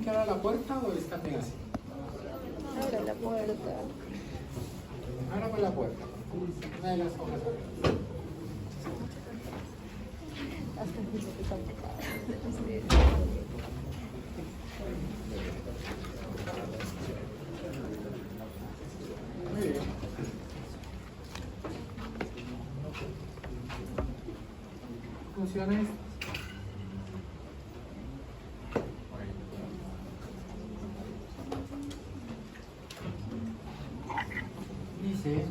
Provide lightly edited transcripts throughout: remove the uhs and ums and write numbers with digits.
que abra la puerta o está bien así? Abre la puerta. Abra por la puerta. Una de las hojas. Hasta el piso que está tocado. Muy bien. ¿Funciones? Dice,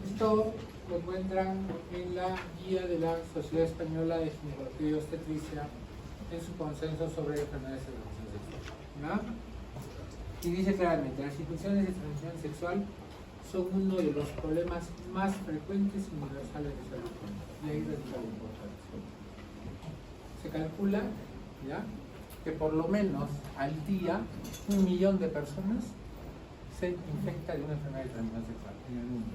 esto lo encuentran en la guía de la Sociedad Española de Ginecología y Obstetricia en su consenso sobre enfermedades de transmisión sexual. ¿No? Y dice claramente, las infecciones de transmisión sexual son uno de los problemas más frecuentes y universales de salud pública. Y ahí radica la importancia. Se calcula, ¿ya?, que por lo menos al día 1 millón de personas se infecta de una enfermedad de transmisión sexual en el mundo.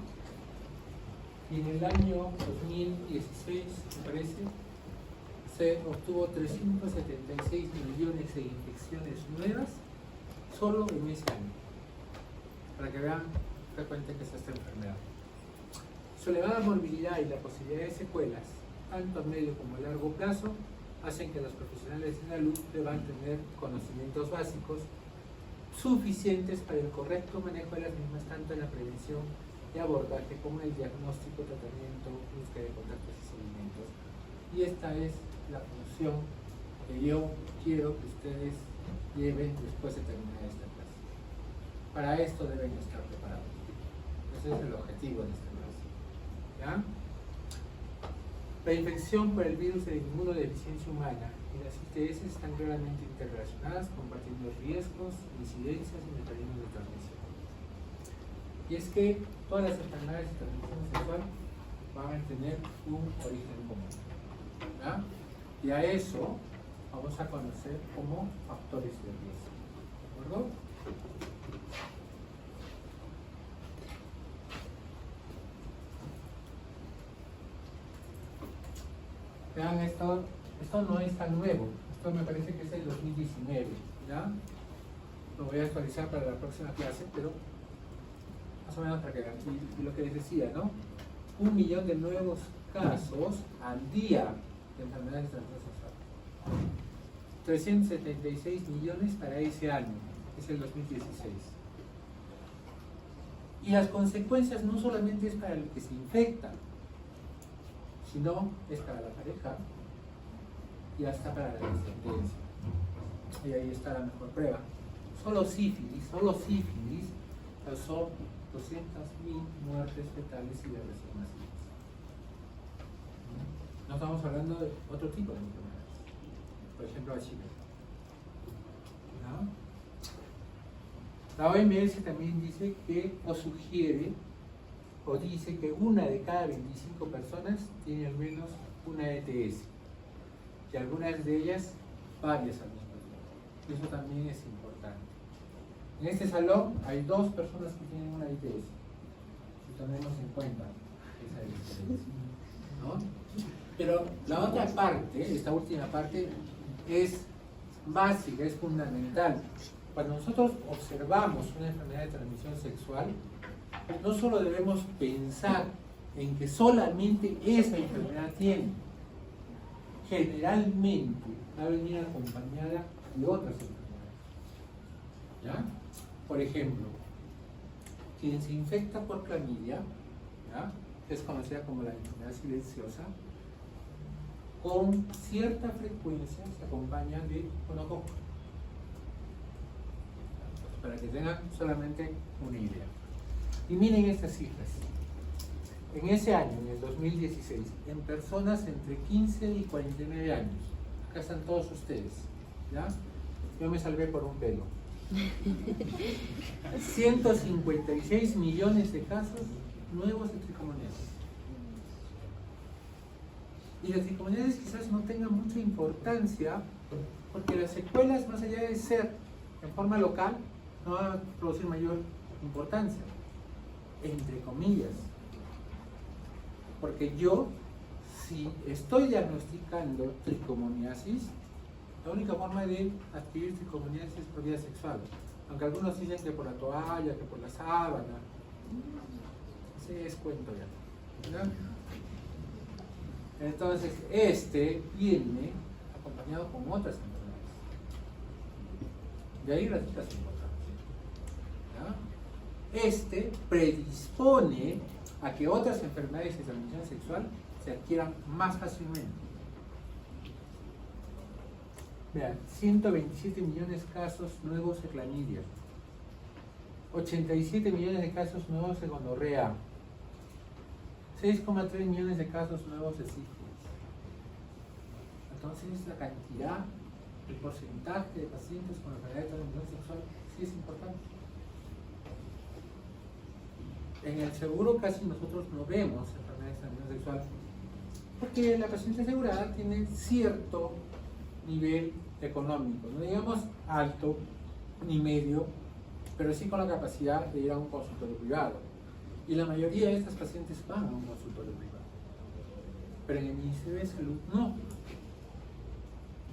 Y en el año 2016, me parece, se obtuvo 376 millones de infecciones nuevas solo en ese año, para que vean frecuente que es esta enfermedad. Su elevada morbilidad y la posibilidad de secuelas, tanto a medio como a largo plazo, hacen que los profesionales de salud deban tener conocimientos básicos suficientes para el correcto manejo de las mismas, tanto en la prevención y abordaje como en el diagnóstico, tratamiento, búsqueda de contactos y seguimientos. Y esta es la función que yo quiero que ustedes lleven después de terminar esta clase. Para esto deben estar preparados. Ese es el objetivo de esta clase. ¿Ya? La infección por el virus de inmunodeficiencia humana y las ITS están claramente interrelacionadas, compartiendo riesgos, incidencias y mecanismos de transmisión. Y es que todas las enfermedades de transmisión sexual van a tener un origen común. ¿Ya? Y a eso vamos a conocer como factores de riesgo. ¿De acuerdo? Vean, esto no es tan nuevo. Esto me parece que es el 2019. ¿Ya? Lo voy a actualizar para la próxima clase, pero más o menos para que vean. Y lo que les decía, ¿no? 1 millón de nuevos casos al día de enfermedades de transmisión sexual. 376 millones para ese año, es el 2016. Y las consecuencias no solamente es para el que se infecta, sino es para la pareja y hasta para la descendencia. Y ahí está la mejor prueba. Solo sífilis causó 200.000 muertes fetales y de recién nacidos. No estamos hablando de otro tipo de enfermedades, por ejemplo HIV. ¿No? La OMS también dice que, o sugiere, o dice que 1 de cada 25 personas tiene al menos una ETS, y algunas de ellas varias al mismo tiempo. Eso también es importante. En este salón hay 2 personas que tienen una ITS, si tenemos en cuenta esa diferencia, ¿no? Pero la otra parte, esta última parte, es básica, es fundamental. Cuando nosotros observamos una enfermedad de transmisión sexual, no solo debemos pensar en que solamente esa enfermedad tiene, generalmente va a venir acompañada de otras enfermedades. ¿Ya? Por ejemplo, quien se infecta por clamidia, ¿ya?, es conocida como la enfermedad silenciosa, con cierta frecuencia se acompaña de gonococo. Para que tengan solamente una idea. Y miren estas cifras. En ese año, en el 2016, en personas entre 15 y 49 años, acá están todos ustedes, ¿ya? Yo me salvé por un pelo. 156 millones de casos nuevos de tricomoniasis. Y las tricomoniasis quizás no tengan mucha importancia, porque las secuelas, más allá de ser en forma local, no van a producir mayor importancia, entre comillas. Porque yo, si estoy diagnosticando tricomoniasis, La única forma de adquirir tricomoniasis es por vía sexual. Aunque algunos dicen que por la toalla, que por la sábana. Ese es cuento ya. ¿No? Entonces, este viene acompañado con otras enfermedades. De ahí radica su importancia. ¿Ya? Este predispone a que otras enfermedades de transmisión sexual se adquieran más fácilmente. Vean, 127 millones de casos nuevos de clamidia, 87 millones de casos nuevos de gonorrea, 6,3 millones de casos nuevos de sífilis. Entonces, la cantidad, el porcentaje de pacientes con enfermedad de transmisión sexual sí es importante. En el seguro casi nosotros no vemos enfermedades de transmisión sexual porque la paciente asegurada tiene cierto nivel económico, no digamos alto ni medio, pero sí con la capacidad de ir a un consultorio privado. Y la mayoría de estas pacientes van a un consultorio privado, pero en el Ministerio de Salud no.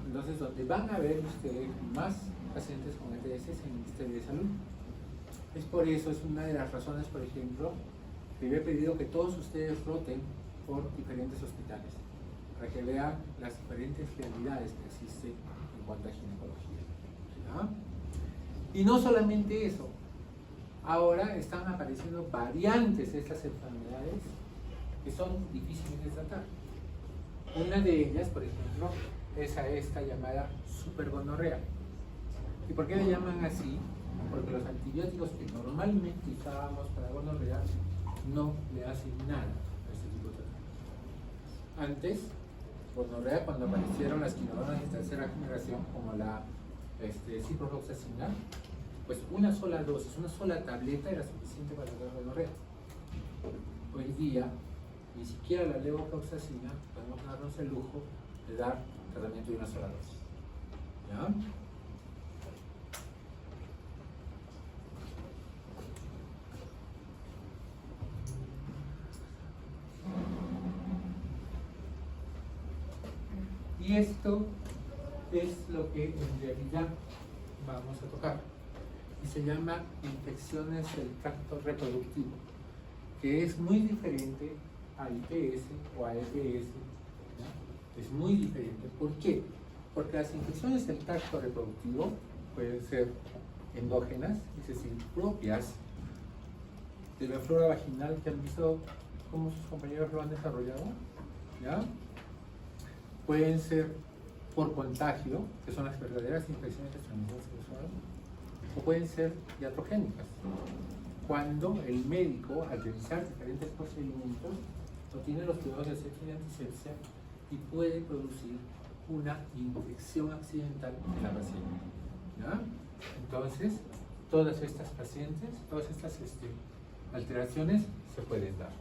Entonces, donde van a ver ustedes más pacientes con ETS es en el Ministerio de Salud. Es por eso, es una de las razones, por ejemplo, que yo he pedido que todos ustedes roten por diferentes hospitales, para que vean las diferentes realidades que existen en cuanto a ginecología. ¿Ya? Y no solamente eso, ahora están apareciendo variantes de estas enfermedades que son difíciles de tratar. Una de ellas, por ejemplo, es a esta llamada supergonorrea. ¿Y por qué le llaman así? Porque los antibióticos que normalmente usábamos para gonorrea no le hacen nada a este tipo de tratamientos. Antes, gonorrea, cuando aparecieron las quinodonas de tercera generación, como la ciprofloxacina, pues una sola dosis, una sola tableta era suficiente para tratar gonorrea. Hoy día, ni siquiera la levofloxacina podemos darnos el lujo de dar tratamiento de una sola dosis. ¿Ya? Y esto es lo que en realidad vamos a tocar. Y se llama infecciones del tracto reproductivo, que es muy diferente a IPS o a EPS. ¿No? Es muy diferente. ¿Por qué? Porque las infecciones del tracto reproductivo pueden ser endógenas, es decir, propias de la flora vaginal, que han visto cómo sus compañeros lo han desarrollado. ¿Ya? Pueden ser por contagio, que son las verdaderas infecciones de transmisión sexual, o pueden ser iatrogénicas, cuando el médico, al realizar diferentes procedimientos, obtiene los cuidados de sexo y antisepsia y puede producir una infección accidental en la paciente. ¿Ya? Entonces, todas estas pacientes, todas estas alteraciones se pueden dar.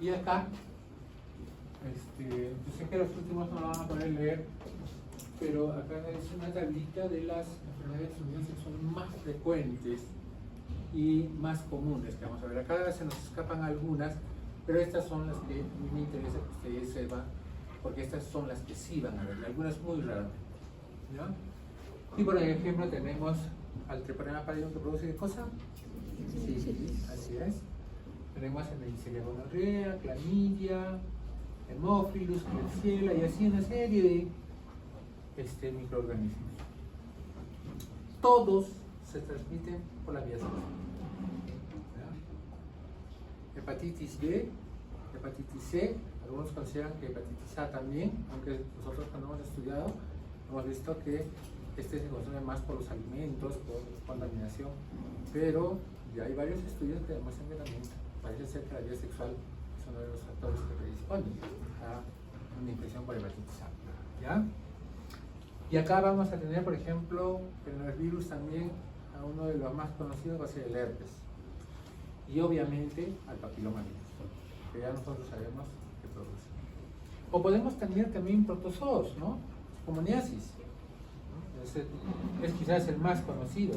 Y acá, yo sé que los últimos no lo van a poder leer, pero acá es una tablita de las enfermedades de transmisión sexual más frecuentes y más comunes que vamos a ver. Acá se nos escapan algunas, pero estas son las que a mí me interesa que ustedes sepan, porque estas son las que sí van a ver, algunas muy raramente. ¿Ya? Y por ejemplo tenemos al treponema pálido, que produce ¿qué cosa? Sí, así es. Tenemos en Neisseria gonorrea, clamidia, hemófilus, klebsiella y así una serie de microorganismos. Todos se transmiten por la vía sexual. Hepatitis B, hepatitis C, algunos consideran que hepatitis A también, aunque nosotros cuando hemos estudiado hemos visto que se consume más por los alimentos, por contaminación, pero ya hay varios estudios que demuestran que también parece ser que la vía sexual es uno de los factores que predisponen a una infección por hepatitis A. ¿Ya? Y acá vamos a tener, por ejemplo, en el virus también a uno de los más conocidos, va a ser el herpes. Y obviamente al papiloma virus, que ya nosotros sabemos que produce. O podemos tener también protozoos, ¿no? Pneumoniasis. Es quizás el más conocido.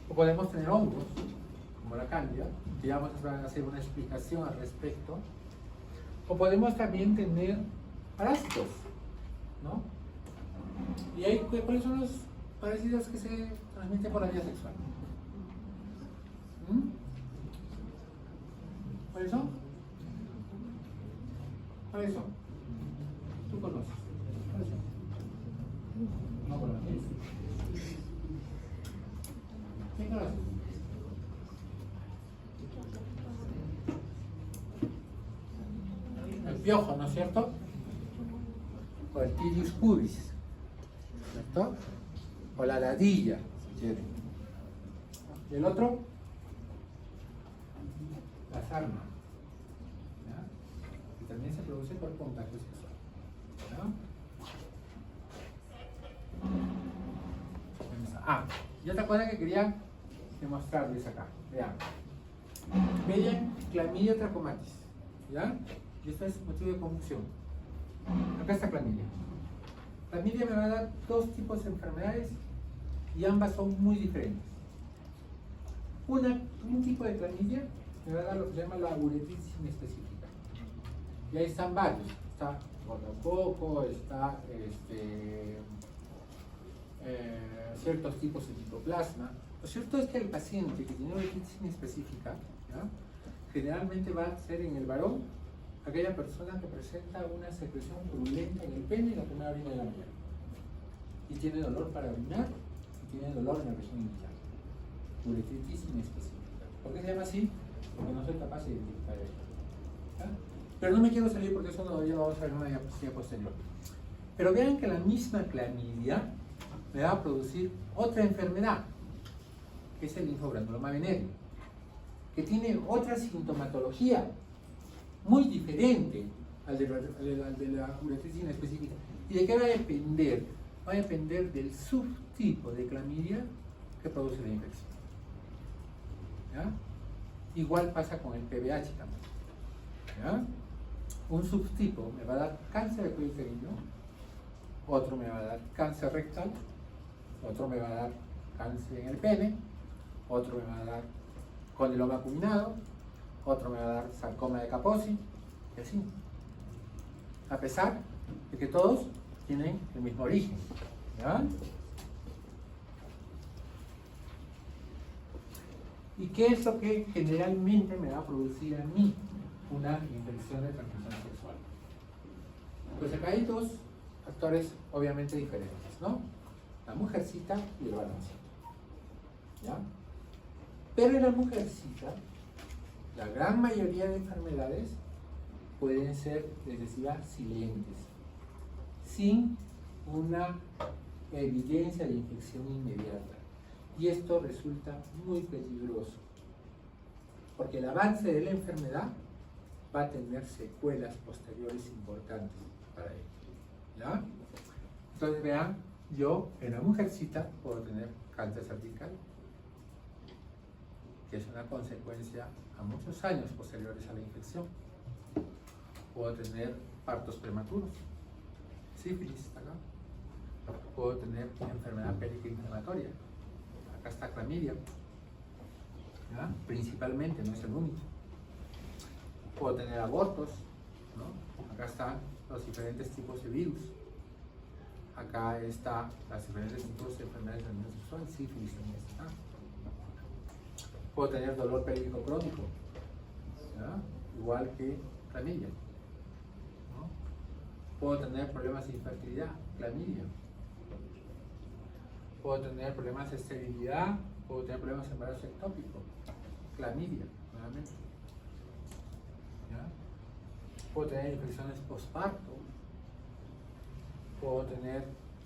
O podemos tener hongos, como la cándida, que ya vamos a hacer una explicación al respecto. O podemos también tener parásitos, ¿no? ¿Y ahí, cuáles son los parásitos que se transmiten por la vía sexual? ¿Cuáles son? ¿Cuáles son? ¿Tú conoces? ¿Cuáles son? No conoces. ¿Quién conoce? El piojo, ¿no es cierto? O el tirius pudis, ¿cierto? O la ladilla, si quieren. ¿Y el otro? La sarna, ¿ya? Y también se produce por contacto sexual, ¿ya? Y otra cosa que quería demostrarles acá, vean. Vean clamidia trachomatis, ¿ya? Y esto es motivo de confusión. Acá está clamidia. Clamidia me va a dar dos tipos de enfermedades y ambas son muy diferentes. Un tipo de clamidia me va a dar lo que se llama la uretritis inespecífica. Y ahí están varios. Está gonococo, está ciertos tipos de citoplasma. Lo cierto es que el paciente que tiene uretritis inespecífica, ¿ya? Generalmente va a ser en el varón aquella persona que presenta una secreción purulenta en el pene y la primera orina de la mujer. Y tiene dolor para orinar y tiene dolor en la región inguinal. Uretritis inespecífica. ¿Por qué se llama así? Porque no soy capaz de identificar esto. ¿Ya? Pero no me quiero salir porque eso todavía lo vamos a ver en una diapositiva posterior. Pero vean que la misma clamidia me va a producir otra enfermedad, que es el linfogranuloma venéreo, que tiene otra sintomatología muy diferente al de la uretritis inespecífica. ¿Y de qué va a depender? Va a depender del subtipo de clamidia que produce la infección. ¿Ya? Igual pasa con el PBH también. ¿Ya? Un subtipo me va a dar cáncer de cuello uterino, otro me va a dar cáncer rectal, otro me va a dar cáncer en el pene, otro me va a dar condiloma acuminado, otro me va a dar sarcoma de Kaposi, y así. A pesar de que todos tienen el mismo origen. ¿Ya? ¿Y qué es lo que generalmente me va a producir a mí una infección de transmisión sexual? Pues acá hay dos factores obviamente diferentes, ¿no? La mujercita y el varoncito. ¿Ya? Pero en la mujercita, la gran mayoría de enfermedades pueden ser, les decía, silentes, sin una evidencia de infección inmediata. Y esto resulta muy peligroso, porque el avance de la enfermedad va a tener secuelas posteriores importantes para él. ¿Ya? Entonces vean, yo en la mujercita puedo tener cáncer cervical, que es una consecuencia a muchos años posteriores a la infección. Puedo tener partos prematuros, sífilis, acá. Puedo tener enfermedad pélvica inflamatoria. Acá está clamidia, ¿ya? Principalmente, no es el único. Puedo tener abortos, ¿no? Acá están los diferentes tipos de virus. Acá están los diferentes tipos de enfermedades de transmisión sexual, sífilis también está. Puedo tener dolor pélvico crónico, ¿ya? Igual que clamidia, ¿no? Puedo tener problemas de infertilidad, clamidia. Puedo tener problemas de esterilidad, puedo tener problemas de embarazo ectópico, clamidia, nuevamente. ¿Ya? Puedo tener infecciones postparto, puedo tener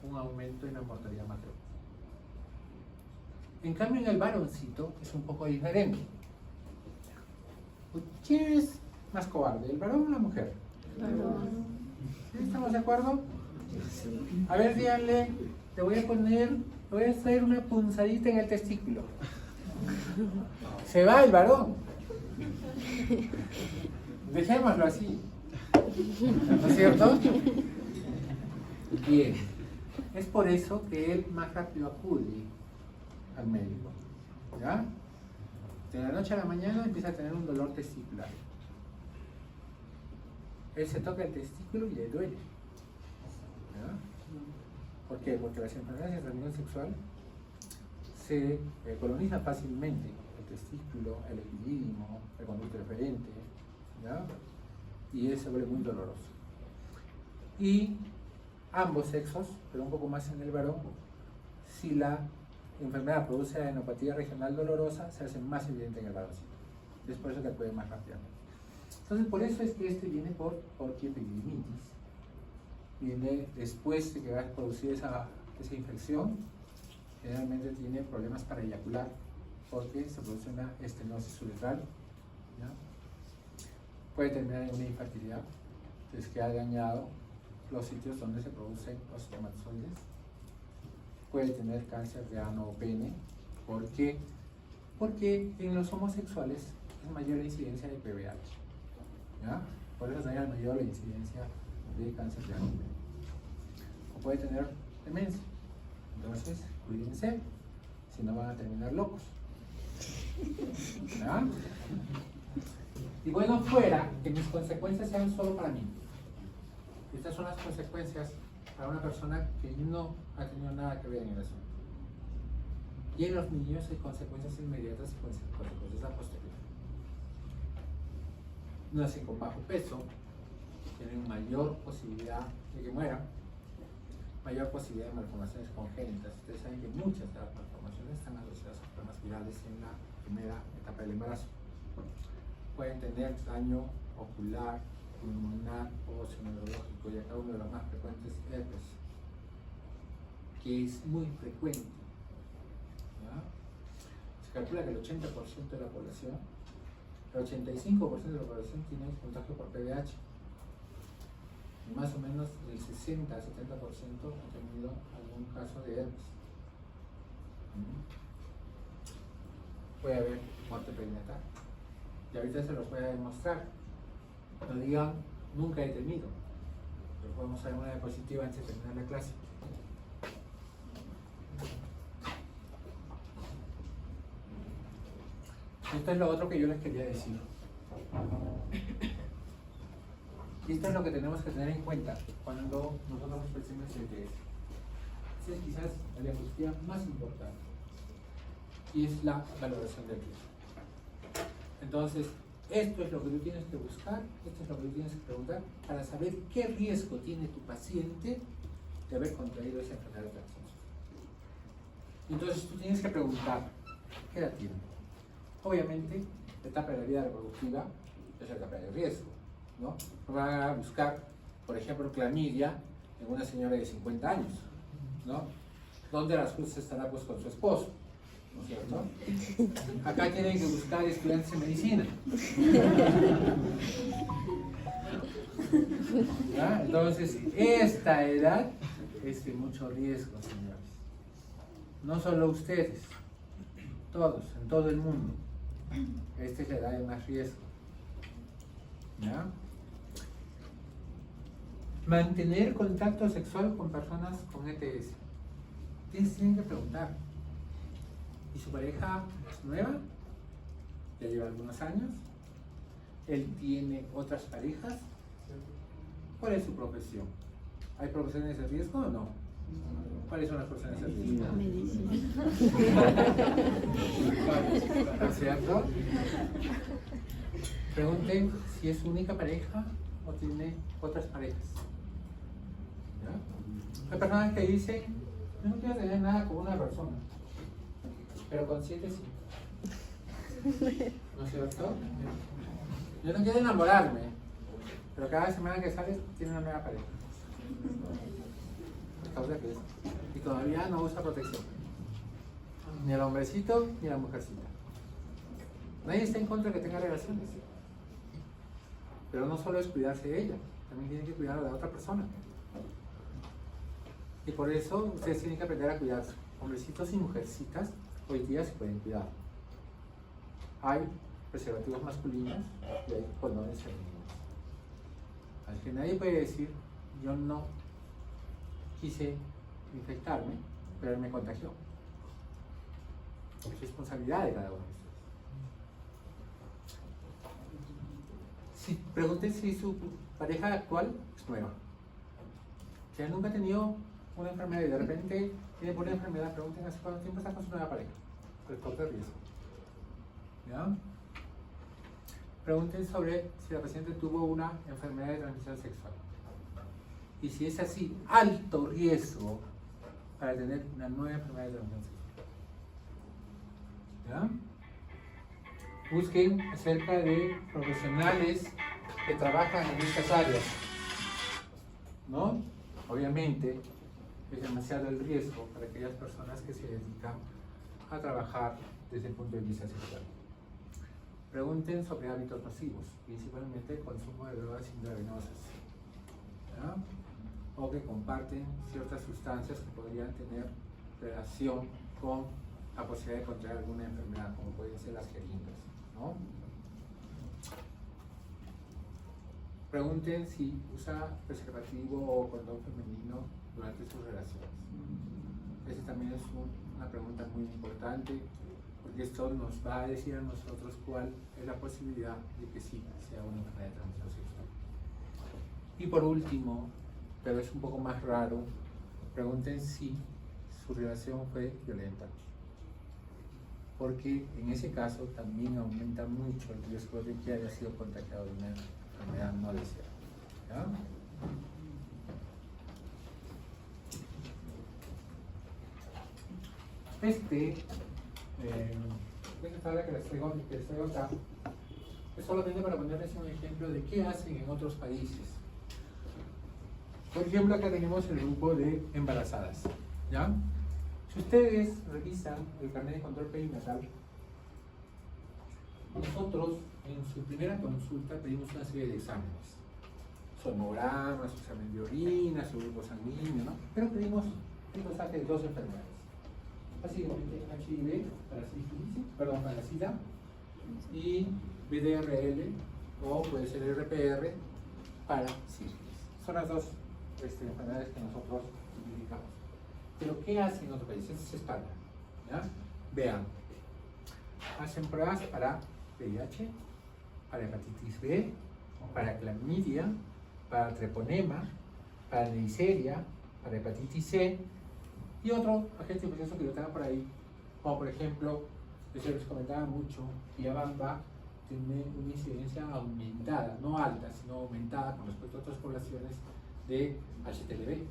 un aumento en la mortalidad materna. En cambio, en el varoncito es un poco diferente. ¿Quién es más cobarde, el varón o la mujer? ¿Estamos de acuerdo? A ver, díganle, te voy a hacer una punzadita en el testículo. Se va el varón. Dejémoslo así. ¿No es cierto? Bien. Es por eso que él más rápido acude al médico. ¿Ya? De la noche a la mañana empieza a tener un dolor testicular. Él se toca el testículo y le duele. ¿Ya? ¿Por qué? Porque las enfermedades de transmisión sexual se colonizan fácilmente el testículo, el epidídimo, el conducto referente, ¿ya? Y se vuelve muy doloroso. Y ambos sexos, pero un poco más en el varón, si la enfermedad produce adenopatía regional dolorosa, se hace más evidente en el varoncito. Es por eso que acude más rápidamente. Entonces, por eso es que este viene por epididymitis. Viene después de que va a producir esa infección. Generalmente tiene problemas para eyacular porque se produce una estenosis uretral, ¿ya? Puede terminar en una infertilidad, es que ha dañado los sitios donde se producen los espermatozoides. Puede tener cáncer de ano o pene. ¿Por qué? Porque en los homosexuales es mayor la incidencia de PVH, ¿ya? Por eso es mayor la incidencia de cáncer de ano o pene. O puede tener demencia. Entonces, cuídense, si no van a terminar locos. ¿Ya? Y bueno, fuera que mis consecuencias sean solo para mí. Estas son las consecuencias para una persona que no ha tenido nada que ver en el asunto. Y en los niños hay consecuencias inmediatas y consecuencias a posteriori. Nacen con bajo peso, tienen mayor posibilidad de que mueran, mayor posibilidad de malformaciones congénitas. Ustedes saben que muchas de las malformaciones están asociadas a problemas virales en la primera etapa del embarazo. Pueden tener daño ocular, pulmonar o neurológico, y acá uno de los más frecuentes es herpes, que es muy frecuente. ¿Ya? Se calcula que el 80% de la población, el 85% de la población tiene contagio por PVH. Y más o menos el 60-70% ha tenido algún caso de herpes. Puede haber muerte perinatal. Y ahorita se los voy a demostrar. No digan, nunca he tenido. Pero podemos hacer una diapositiva antes de terminar la clase. Esto es lo otro que yo les quería decir. Y esto es lo que tenemos que tener en cuenta cuando nosotros ofrecemos el TS. Esa es quizás la diapositiva más importante. Y es la valoración del riesgo. Entonces, esto es lo que tú tienes que buscar, esto es lo que tú tienes que preguntar para saber qué riesgo tiene tu paciente de haber contraído esa enfermedad de transmisión. Entonces, tú tienes que preguntar, ¿qué edad tiene? Obviamente, la etapa de la vida reproductiva es la etapa de riesgo, ¿no? Van a buscar, por ejemplo, clamidia en una señora de 50 años, ¿no? ¿Dónde las cruces estará pues con su esposo? ¿No es cierto? Acá tienen que buscar estudiantes de medicina. ¿Ya? Entonces, esta edad es de mucho riesgo, señores. No solo ustedes, todos, en todo el mundo. Esta es la edad de más riesgo. ¿Ya? Mantener contacto sexual con personas con ETS. Tienen que preguntar. ¿Y su pareja es nueva? ¿Ya lleva algunos años? ¿Él tiene otras parejas? ¿Cuál es su profesión? ¿Hay profesiones de riesgo o no? ¿Cuáles son las profesiones de riesgo? Medicina. ¿No es cierto? Pregunten si es su única pareja o tiene otras parejas. ¿Ya? Hay personas que dicen, yo no quiero tener nada con una persona, pero con 7 sí. ¿No es cierto? Yo no quiero enamorarme, pero cada semana que sales tiene una nueva pareja. ¿A causa que es? Y todavía no usa protección. Ni el hombrecito ni la mujercita. Nadie está en contra de que tenga relaciones. Pero no solo es cuidarse de ella, también tiene que cuidar a la otra persona. Y por eso ustedes tienen que aprender a cuidarse. Hombrecitos y mujercitas hoy día se pueden cuidar. Hay preservativos masculinos y hay condones femeninos. Así que nadie puede decir, yo no quise infectarme, pero él me contagió. Es responsabilidad de cada uno de ustedes. Pregunten si su pareja actual es nueva. Si él nunca ha tenido una enfermedad y de repente tiene por una enfermedad, pregunten hace cuánto tiempo está con su nueva pareja. Factor de riesgo. ¿Ya? Pregunten sobre si la paciente tuvo una enfermedad de transmisión sexual. Y si es así, alto riesgo para tener una nueva enfermedad de transmisión sexual. ¿Ya? Busquen acerca de profesionales que trabajan en estas áreas. ¿No? Obviamente es demasiado el riesgo para aquellas personas que se dedican a trabajar desde el punto de vista sexual. Pregunten sobre hábitos nocivos, principalmente consumo de drogas intravenosas, ¿ya? O que comparten ciertas sustancias que podrían tener relación con la posibilidad de contraer alguna enfermedad, como pueden ser las jeringas, ¿no? Pregunten si usa preservativo o condón femenino durante sus relaciones. Esa también es una pregunta muy importante, porque esto nos va a decir a nosotros cuál es la posibilidad de que sí sea una enfermedad de transmisión sexual. Y por último, pero es un poco más raro, pregunten si su relación fue violenta, porque en ese caso también aumenta mucho el riesgo de que haya sido contagiado de una enfermedad no deseada. ¿Ya? Esta tabla que les traigo acá es solamente para ponerles un ejemplo de qué hacen en otros países. Por ejemplo, acá tenemos el grupo de embarazadas, ¿ya? Si ustedes revisan el carnet de control perinatal, nosotros en su primera consulta pedimos una serie de exámenes, sonogramas, su examen de orina, su grupo sanguíneo, ¿no? Pero pedimos un dosaje de 2 enfermedades. Básicamente HIV para sífilis, para la SIDA, y VDRL o puede ser RPR para sífilis. Son las 2 enfermedades que nosotros identificamos. Pero ¿qué hacen en otros países? Esta es España, ¿ya? Vean, hacen pruebas para VIH, para hepatitis B, para clamidia, para treponema, para neisseria, para hepatitis C y otro agente infeccioso que yo tenga por ahí, como por ejemplo, yo les comentaba mucho, Yabamba tiene una incidencia aumentada, no alta, sino aumentada con respecto a otras poblaciones de HTLV.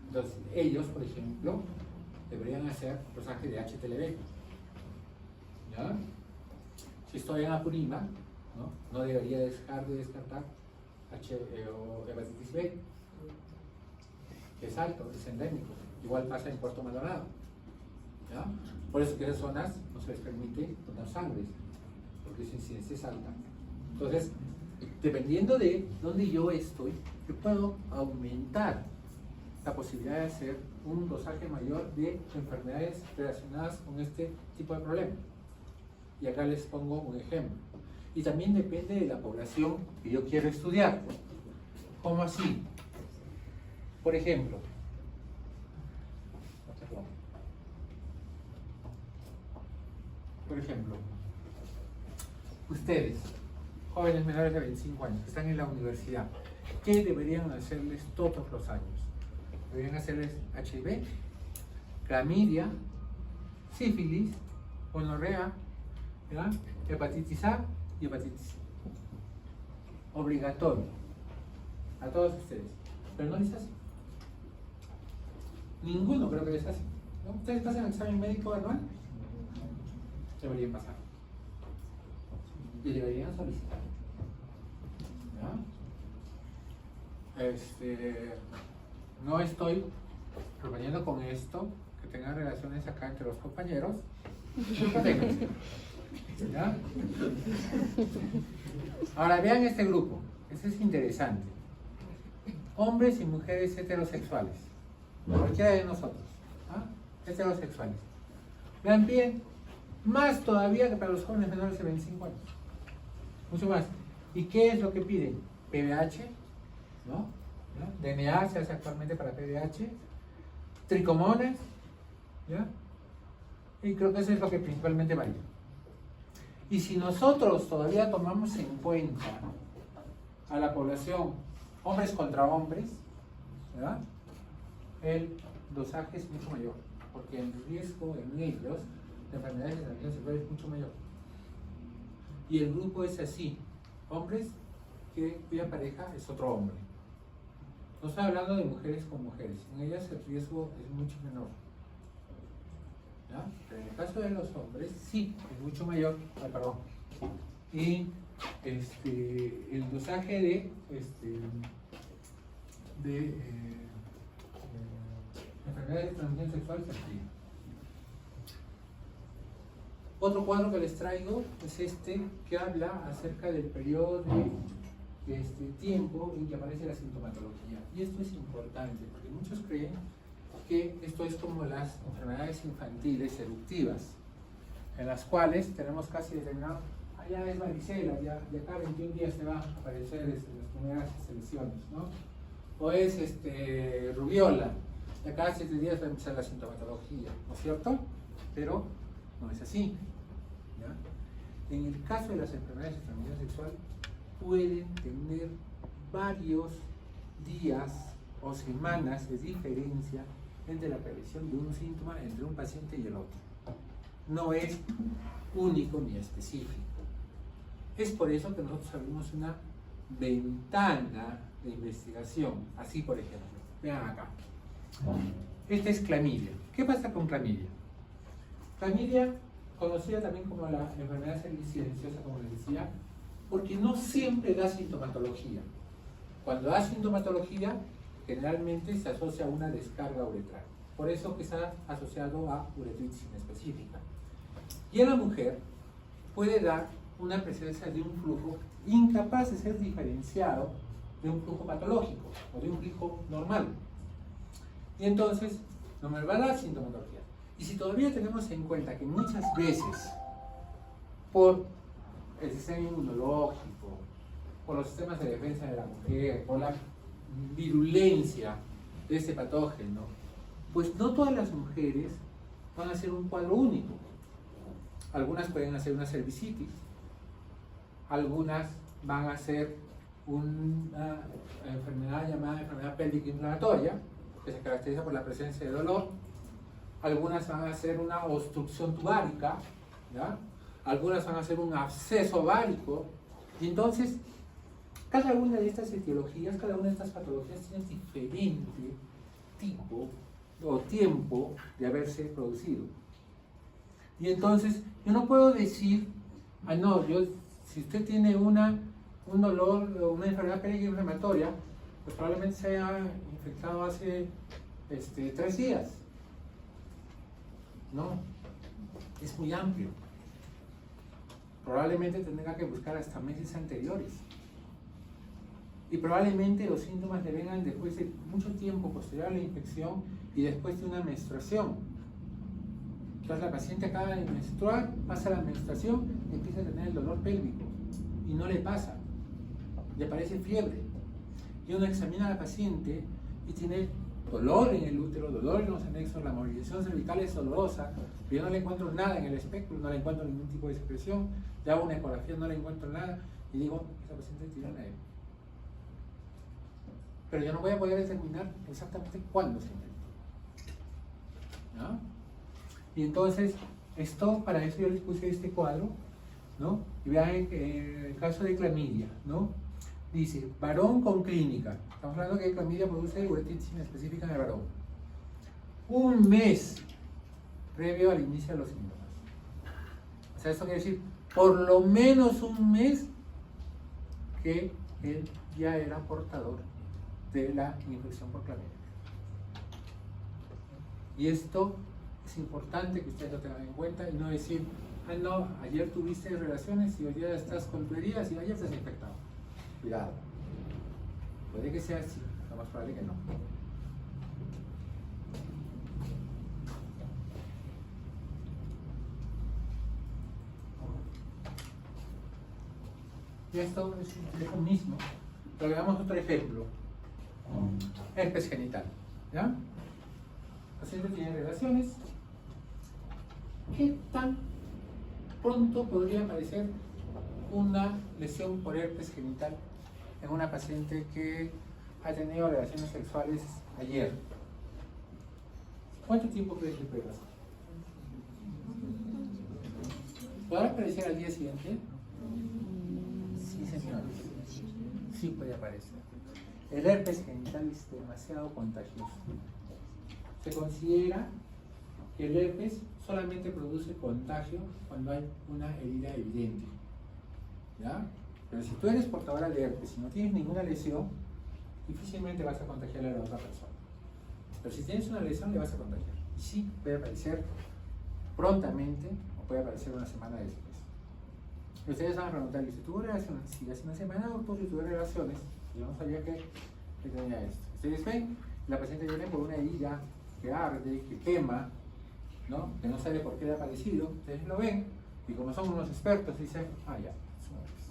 Entonces, ellos, por ejemplo, deberían hacer dosaje de HTLV. ¿Ya? Si estoy en Apurímac, no debería dejar de descartar o hepatitis B, que es alto, es endémico. Igual pasa en Puerto Maldonado. ¿Ya? Por eso que en esas zonas no se les permite donar sangre, porque su incidencia es alta. Entonces, dependiendo de dónde yo estoy, yo puedo aumentar la posibilidad de hacer un dosaje mayor de enfermedades relacionadas con este tipo de problema. Y acá les pongo un ejemplo. Y también depende de la población que yo quiero estudiar. ¿Cómo así? Por ejemplo, ustedes, jóvenes menores de 25 años, que están en la universidad, ¿qué deberían hacerles todos los años? Deberían hacerles HIV, clamidia, sífilis, gonorrea, ¿ya? Hepatitis A y hepatitis C. Obligatorio a todos ustedes, pero no les hacen. Ninguno creo que les hace, ¿no? ¿Ustedes pasan el examen médico anual? Deberían pasar y deberían solicitar. ¿Ya? No estoy proponiendo con esto que tengan relaciones acá entre los compañeros. ¿Ya? Ahora vean este grupo, este es interesante. Hombres y mujeres heterosexuales, cualquiera de nosotros, ¿ah? Heterosexuales. Vean bien, más todavía que para los jóvenes menores de 25 años. Mucho más. ¿Y qué es lo que piden? PBH, ¿no? DNA se hace actualmente para PBH, tricomonas, ¿ya? Y creo que eso es lo que principalmente varía. Y si nosotros todavía tomamos en cuenta a la población hombres contra hombres, ¿verdad? El dosaje es mucho mayor, porque el riesgo en ellos de enfermedades de transmisión sexual es mucho mayor. Y el grupo es así, hombres cuya pareja es otro hombre. No estoy hablando de mujeres con mujeres, en ellas el riesgo es mucho menor. ¿Ya? Pero en el caso de los hombres, sí, es mucho mayor. Ay, perdón. Y el dosaje de enfermedades de transmisión sexual se amplía. Otro cuadro que les traigo es este, que habla acerca del periodo de tiempo en que aparece la sintomatología. Y esto es importante, porque muchos creen que esto es como las enfermedades infantiles eruptivas, en las cuales tenemos casi determinado, ya es varicela, ya cada 21 días te va a aparecer las primeras lesiones, ¿no? O es rubiola, ya cada 7 días va a empezar la sintomatología, ¿no es cierto? Pero no es así, ¿ya? En el caso de las enfermedades de transmisión sexual, pueden tener varios días o semanas de diferencia entre la aparición de un síntoma entre un paciente y el otro. No es único ni específico. Es por eso que nosotros abrimos una ventana de investigación. Así, por ejemplo, vean acá. Esta es clamidia. ¿Qué pasa con clamidia? Clamidia, conocida también como la enfermedad silenciosa, como les decía, porque no siempre da sintomatología. Cuando da sintomatología, generalmente se asocia a una descarga uretral. Por eso que está asociado a uretritis inespecífica. Y en la mujer puede dar una presencia de un flujo incapaz de ser diferenciado de un flujo patológico o de un flujo normal. Y entonces no me va a dar sintomatología. Y si todavía tenemos en cuenta que muchas veces por el sistema inmunológico, por los sistemas de defensa de la mujer, por la virulencia de ese patógeno, pues no todas las mujeres van a hacer un cuadro único. Algunas pueden hacer una cervicitis, algunas van a hacer una enfermedad llamada enfermedad pélvica inflamatoria, que se caracteriza por la presencia de dolor. Algunas van a hacer una obstrucción tubárica, ¿ya? Algunas van a hacer un absceso ovárico. Y entonces, cada una de estas etiologías, cada una de estas patologías tiene diferente tipo o tiempo de haberse producido. Y entonces, yo no puedo decir, no, si usted tiene un dolor o una enfermedad pélvica inflamatoria, pues probablemente se haya infectado hace 3 días. No, es muy amplio. Probablemente tendrá que buscar hasta meses anteriores. Y probablemente los síntomas le vengan después de mucho tiempo posterior a la infección y después de una menstruación. Entonces la paciente acaba de menstruar, pasa la menstruación y empieza a tener el dolor pélvico. Y no le pasa. Le aparece fiebre. Y uno examina a la paciente y tiene dolor en el útero, dolor en los anexos, la movilización cervical es dolorosa, pero yo no le encuentro nada en el espectro, no le encuentro ningún tipo de secreción, le hago una ecografía, no le encuentro nada, y digo, esta paciente tiene una EPI. Pero yo no voy a poder determinar exactamente cuándo se infectó. ¿No? Y entonces, para eso yo les puse este cuadro, ¿no? Y vean el caso de clamidia, ¿no? Dice, varón con clínica. Estamos hablando que clamidia produce uretritis inespecífica en el varón. 1 mes previo al inicio de los síntomas. O sea, esto quiere decir, por lo menos 1 mes que él ya era portador de la infección por clamidia. Y esto es importante que ustedes lo tengan en cuenta y no decir, no, ayer tuviste relaciones y hoy día estás con tuberías y ayer estás infectado. Cuidado. Puede que sea así, lo más probable que no. Y esto es lo mismo, pero veamos otro ejemplo. Herpes genital. ¿Ya? El paciente tiene relaciones. ¿Qué tan pronto podría aparecer una lesión por herpes genital en una paciente que ha tenido relaciones sexuales ayer, ¿cuánto tiempo crees que puede pasar? ¿Podrá aparecer al día siguiente? Sí, señor. Sí puede aparecer. El herpes genital es demasiado contagioso. Se considera que el herpes solamente produce contagio cuando hay una herida evidente. ¿Ya? Pero si tú eres portadora de herpes y no tienes ninguna lesión, difícilmente vas a contagiarle a la otra persona. Pero si tienes una lesión, le vas a contagiar. Y sí, puede aparecer prontamente o puede aparecer una semana después. Y ustedes van a preguntar, ¿y si tuvo relaciones? Si hace una semana, doctor, si tuve relaciones, yo no sabía que tenía esto. Ustedes ven, la paciente viene por una herida que arde, que quema, ¿no? Que no sabe por qué le ha aparecido. Ustedes lo ven y como son unos expertos, dicen, ah, ya, es un herpes.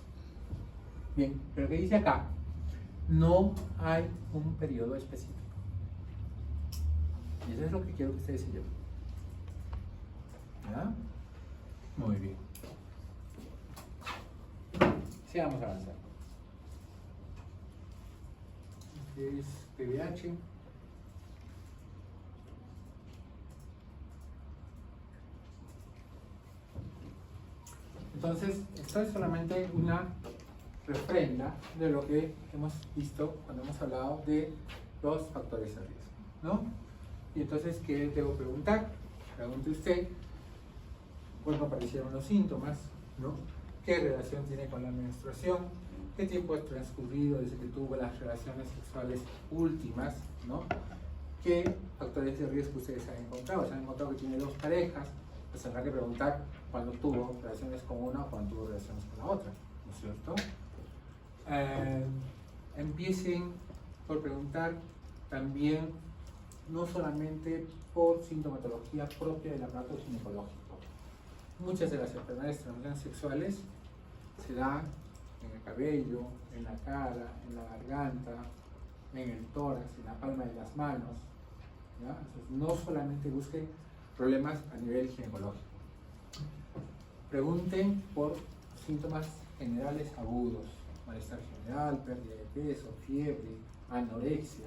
Bien, pero ¿qué dice acá? No hay un periodo específico. Y eso es lo que quiero que ustedes se lleven. ¿Ya? Muy bien. Sigamos avanzando. Este es PVH. Entonces, esto es solamente una refrenda de lo que hemos visto cuando hemos hablado de los factores de riesgo, ¿no? Y entonces, ¿qué debo preguntar? Pregunte usted, ¿cuándo aparecieron los síntomas? ¿No? ¿Qué relación tiene con la menstruación? ¿Qué tiempo ha transcurrido desde que tuvo las relaciones sexuales últimas? ¿No? ¿Qué factores de riesgo ustedes han encontrado? Se han encontrado que tiene dos parejas, pues tendrá que preguntar cuándo tuvo relaciones con una o cuándo tuvo relaciones con la otra, ¿no es cierto? Empiecen por preguntar también, no solamente por sintomatología propia del aparato ginecológico. Muchas de las enfermedades de transmisión sexuales se dan en el cabello, en la cara, en la garganta, en el tórax, en la palma de las manos. ¿Ya? Entonces, no solamente busquen problemas a nivel ginecológico. Pregunten por síntomas generales agudos, malestar general, pérdida de peso, fiebre, anorexia,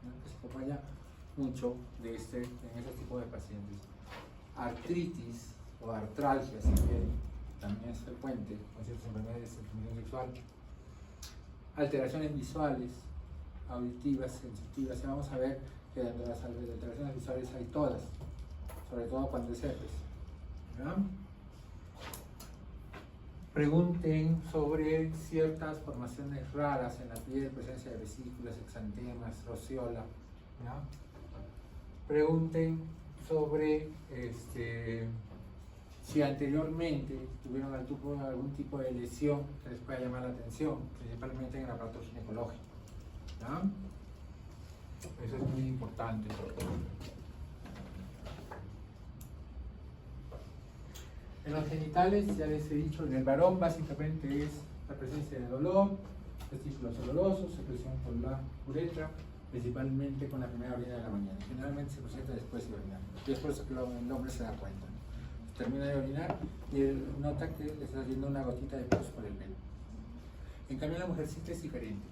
¿no? Que se acompaña mucho en ese tipo de pacientes. Artritis o artralgia, si quieren, también es frecuente con ciertas enfermedades de transmisión sexual. Alteraciones visuales, auditivas, sensitivas, y vamos a ver que dentro de las alteraciones visuales hay todas, sobre todo cuando es herpes. ¿Ya? Pregunten sobre ciertas formaciones raras en la piel, presencia de vesículas, exantemas, roceola. ¿Ya? Pregunten sobre si anteriormente tuvieron algún tipo de lesión que les pueda llamar la atención, principalmente en el aparato ginecológico. ¿Ya? Eso es muy importante. En los genitales, ya les he dicho, en el varón básicamente es la presencia de dolor, testículos olorosos, secreción por la uretra, principalmente con la primera orina de la mañana. Generalmente se presenta después de orinar. Y es por eso que el hombre se da cuenta. Termina de orinar y él nota que le está saliendo una gotita de pus por el pelo. En cambio, la mujercita es diferente.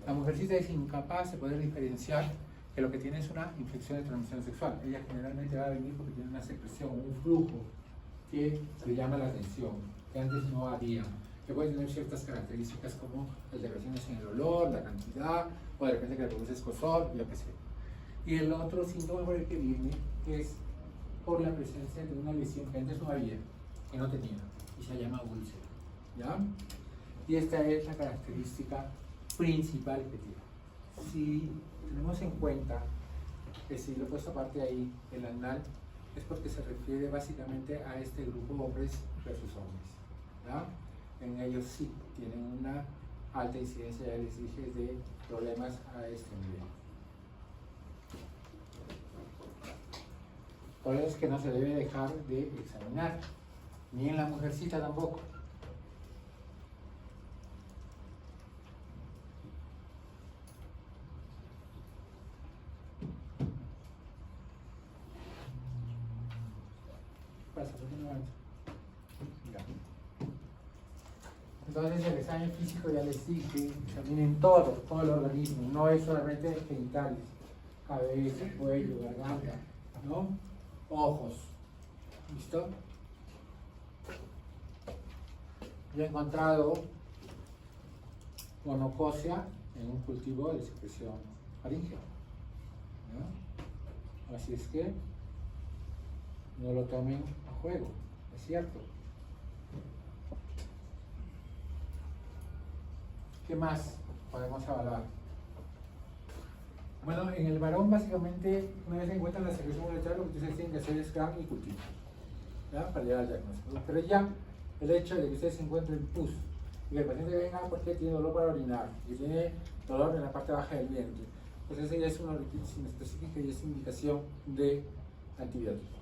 La mujercita es incapaz de poder diferenciar que lo que tiene es una infección de transmisión sexual. Ella generalmente va a venir porque tiene una secreción, un flujo que le llama la atención, que antes no había, que puede tener ciertas características como alteraciones en el olor, la cantidad, o de repente que le produce escozor, yo qué sé. Y el otro síntoma por el que viene es por la presencia de una lesión que antes no había, que no tenía, y se llama úlcera, ¿ya? Y esta es la característica principal que tiene. Si tenemos en cuenta que si lo he puesto aparte ahí, el anal, es porque se refiere básicamente a este grupo hombres versus hombres, ¿ya? En ellos sí tienen una alta incidencia, ya les dije, de problemas a este nivel. Por eso es que no se debe dejar de examinar, ni en la mujercita tampoco. ¿Qué pasa? ¿Por qué no avanza? Ya. Entonces el examen físico ya les dije, examinen todo el organismo, no es solamente genitales, cabeza, cuello, garganta, ¿no? Ojos. ¿Listo? Yo he encontrado gonocócea en un cultivo de secreción faríngea, ¿no? Así es que no lo tomen a juego, es cierto. ¿Qué más podemos evaluar? Bueno, en el varón básicamente, una vez se encuentra la secreción uretral, lo que ustedes tienen que hacer es GAN y cultivo, ¿ya? Para llegar al diagnóstico. Pero ya el hecho de que ustedes se encuentren pus y que el paciente venga porque tiene dolor para orinar y tiene dolor en la parte baja del vientre, pues esa ya es una uritis inespecífica y es indicación de antibiótico,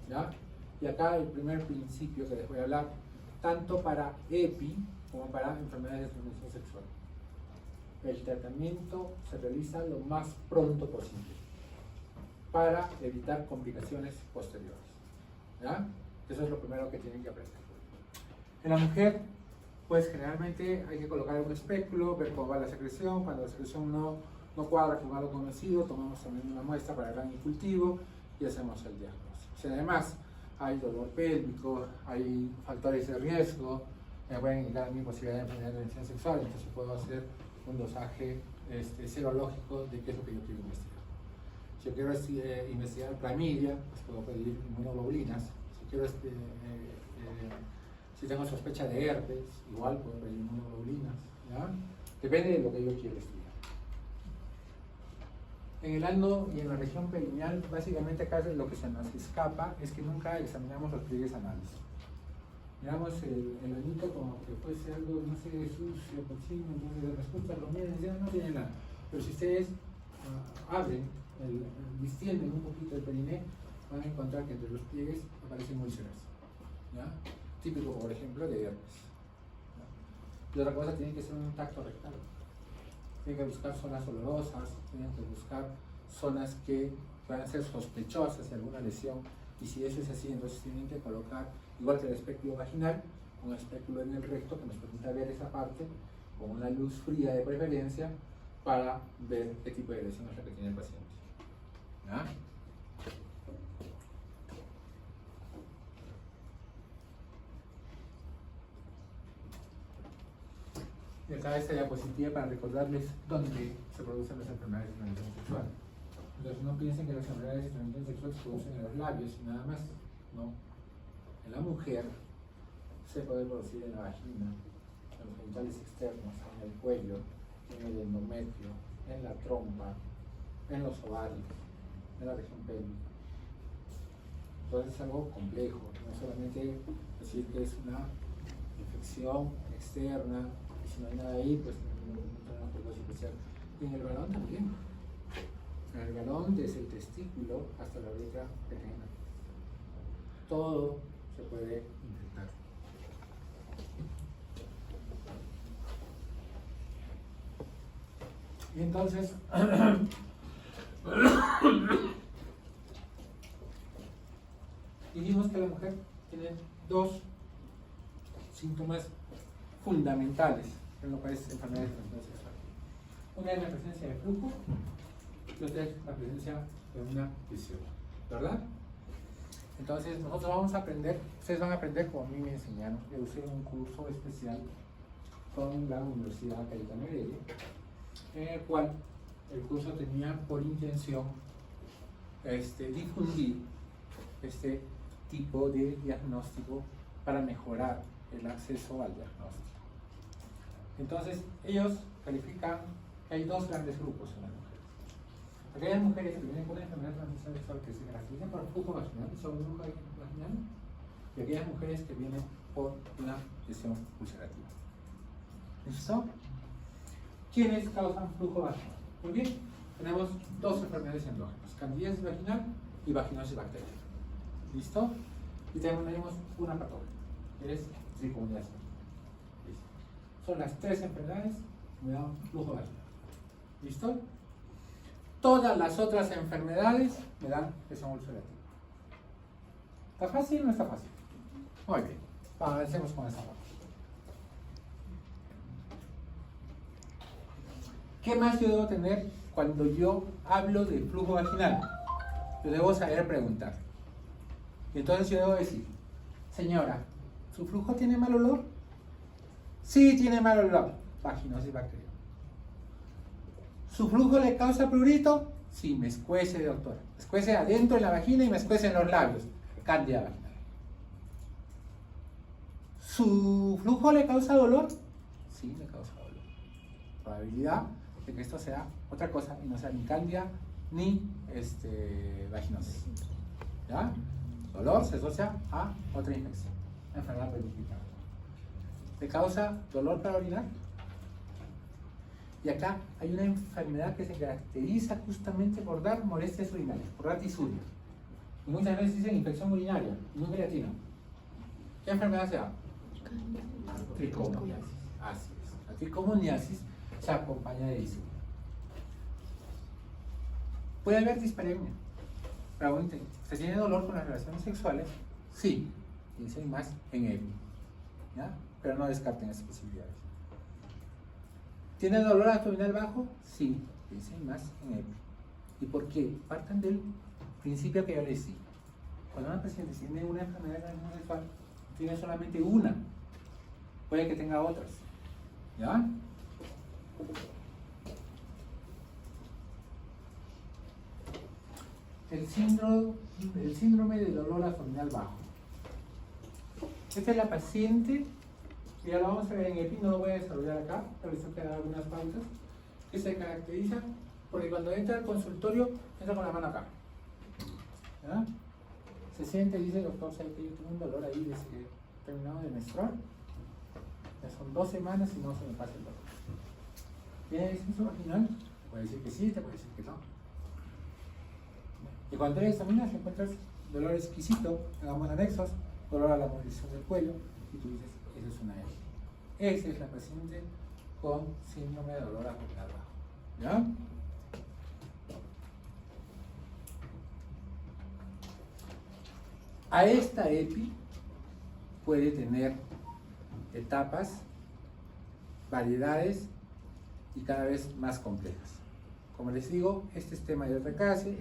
¿ya? Y acá el primer principio que les voy a hablar, tanto para EPI como para enfermedades de transmisión sexual. El tratamiento se realiza lo más pronto posible para evitar complicaciones posteriores, ¿ya? Eso es lo primero que tienen que aprender. En la mujer, pues generalmente hay que colocar un espéculo, ver cómo va la secreción. Cuando la secreción no cuadra con algo conocido, tomamos también una muestra para GAN y cultivo y hacemos el diagnóstico. Si además hay dolor pélvico, hay factores de riesgo, me pueden indicar a mí posibilidad de enfermedad de transmisión sexual, entonces puedo hacer un dosaje serológico de qué es lo que yo quiero investigar. Si yo quiero investigar clamidia, pues puedo pedir inmunoglobulinas. Si quiero si tengo sospecha de herpes, igual puedo pedir inmunoglobulinas, ¿ya? Depende de lo que yo quiera estudiar. En el ano y en la región perineal, básicamente acá lo que se nos escapa es que nunca examinamos los pliegues anales. Miramos el anito como que puede ser algo, no sé, sucio, cochino, entonces resulta, lo miran y dicen, no tiene nada. Pero si ustedes abren, distienden un poquito el periné, van a encontrar que entre los pliegues aparecen úlceras, ¿ya? Típico, por ejemplo, de herpes, ¿ya? Y otra cosa, tiene que ser un tacto rectal. Tienen que buscar zonas olorosas, tienen que buscar zonas que puedan ser sospechosas de alguna lesión. Y si eso es así, entonces tienen que colocar, igual que el espéculo vaginal, un espéculo en el recto que nos permita ver esa parte con una luz fría de preferencia para ver qué tipo de lesión es la que tiene el paciente, ¿ya? Y acá esta diapositiva para recordarles dónde se producen las enfermedades de transmisión sexual. Entonces no piensen que las enfermedades de transmisión sexual se producen en los labios y nada más, no. En la mujer se puede producir en la vagina, en los genitales externos, en el cuello, en el endometrio, en la trompa, en los ovarios, en la región pélvica. Entonces es algo complejo, no solamente decir que es una infección externa, y si no hay nada ahí, pues no tenemos por qué especial. Y en el varón también. En el varón, desde el testículo hasta la uretra pequeña. Todo se puede infectar. Y entonces, dijimos que la mujer tiene dos síntomas fundamentales en lo que es enfermedades de transmisión sexual. Una es la presencia de flujo y otra es la presencia de una lesión, ¿verdad? Entonces nosotros vamos a aprender, ustedes van a aprender como a mí me enseñaron. Yo usé un curso especial con la Universidad Cayetano Heredia, en el cual el curso tenía por intención difundir este tipo de diagnóstico para mejorar el acceso al diagnóstico. Entonces ellos califican que hay dos grandes grupos en las mujeres. Aquellas mujeres que vienen con una enfermedad de transmisión sexual que se caracteriza por flujo vaginal, sobrelujo vaginal, y aquellas mujeres que vienen por una lesión ulcerativa. ¿Listo? ¿Quiénes causan flujo vaginal? Muy bien, tenemos dos enfermedades endógenas, candidiasis vaginal y vaginosis bacteriana. ¿Listo? Y tenemos una patógena, que es tricomoniasis. ¿Listo? Son las tres enfermedades que me dan flujo vaginal. ¿Listo? Todas las otras enfermedades me dan lesión ulcerativa. ¿Está fácil o no está fácil? Muy bien, avancemos con esa parte. ¿Qué más yo debo tener cuando yo hablo de flujo vaginal? Yo debo saber preguntar. Y entonces yo debo decir, señora, ¿su flujo tiene mal olor? Sí, tiene mal olor. Vaginosis bacteriana. ¿Su flujo le causa prurito? Sí, me escuece, doctora. Me escuece adentro de la vagina y me escuece en los labios. Cándida vaginal. ¿Su flujo le causa dolor? Sí, me causa dolor. Probabilidad de que esto sea otra cosa y no sea ni cándida ni vaginosis. ¿Ya? Dolor se asocia a otra infección, enfermedad periódica. ¿Le causa dolor para orinar? Y acá hay una enfermedad que se caracteriza justamente por dar molestias urinarias, por dar disuria. Y muchas veces dicen infección urinaria, y no creatina. ¿Qué enfermedad se llama? Tricomoniasis. Así es. La tricomoniasis se acompaña de disuria. Puede haber dispareunia. Pregunten, ¿se tiene dolor con las relaciones sexuales? Sí. Piensen más en EPI. ¿Ya? Pero no descarten esas posibilidades. ¿Tiene dolor abdominal bajo? Sí. Piensen más en EPI. ¿Y por qué? Partan del principio que yo les di. Cuando una paciente tiene una enfermedad de relación sexual, tiene solamente una. Puede que tenga otras. ¿Ya? El síndrome de dolor abdominal bajo. Esta es la paciente, que ya lo vamos a ver en EPI, no lo voy a desarrollar acá, pero esto queda algunas pautas, que se caracteriza porque cuando entra al consultorio, entra con la mano acá. ¿Ya? Se siente y dice, doctor, ¿sabe que yo tengo un dolor ahí desde que he terminado de menstruar? Ya son 2 semanas y no se me pasa el dolor. ¿Tiene distensión vaginal? Te puede decir que sí, te puede decir que no. Y cuando le examinas, encuentras dolor exquisito, hagamos anexos, dolor a la movilización del cuello, y tú dices, esa es una EPI. Esa es la paciente con síndrome de dolor abdominal bajo. ¿Ya? A esta EPI puede tener etapas, variedades y cada vez más complejas. Como les digo, este es tema de otra clase,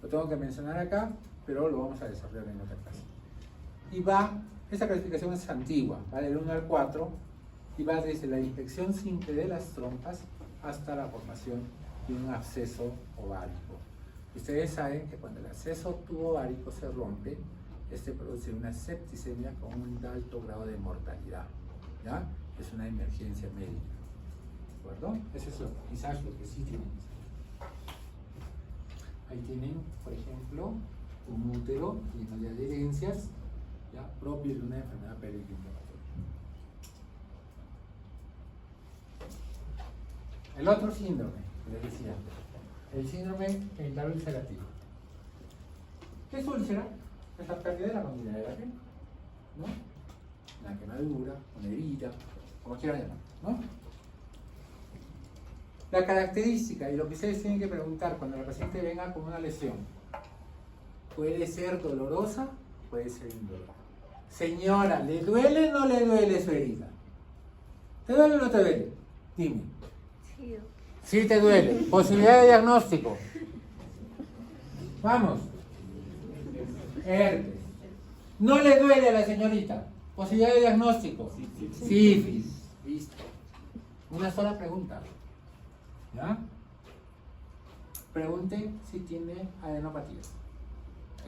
lo tengo que mencionar acá, pero lo vamos a desarrollar en otra clase. Y esta clasificación es antigua, va del 1 al 4, y va desde la infección simple de las trompas hasta la formación de un absceso ovárico. Ustedes saben que cuando el absceso tubo-ovárico se rompe, este produce una septicemia con un alto grado de mortalidad. ¿Ya? Es una emergencia médica. ¿De acuerdo? Eso es quizás lo que sí tienen. Ahí tienen, por ejemplo, un útero lleno de adherencias, ¿ya? Propio de una enfermedad periinflamatoria. El otro síndrome, que les decía, el síndrome genital ulcerativo. ¿Qué es úlcera? Es la pérdida de la continuidad de la piel, ¿no? Una quemadura, una herida, como quieran llamar, ¿no? La característica y lo que ustedes tienen que preguntar cuando la paciente venga con una lesión, puede ser dolorosa, puede ser indolora. Señora, ¿le duele o no le duele su herida? ¿Te duele o no te duele? Dime. Sí. Sí te duele. Posibilidad de diagnóstico. Vamos. Herpes. No le duele a la señorita. Posibilidad de diagnóstico. Sífilis. Listo. Una sola pregunta. ¿Ya? Pregunte si tiene adenopatías.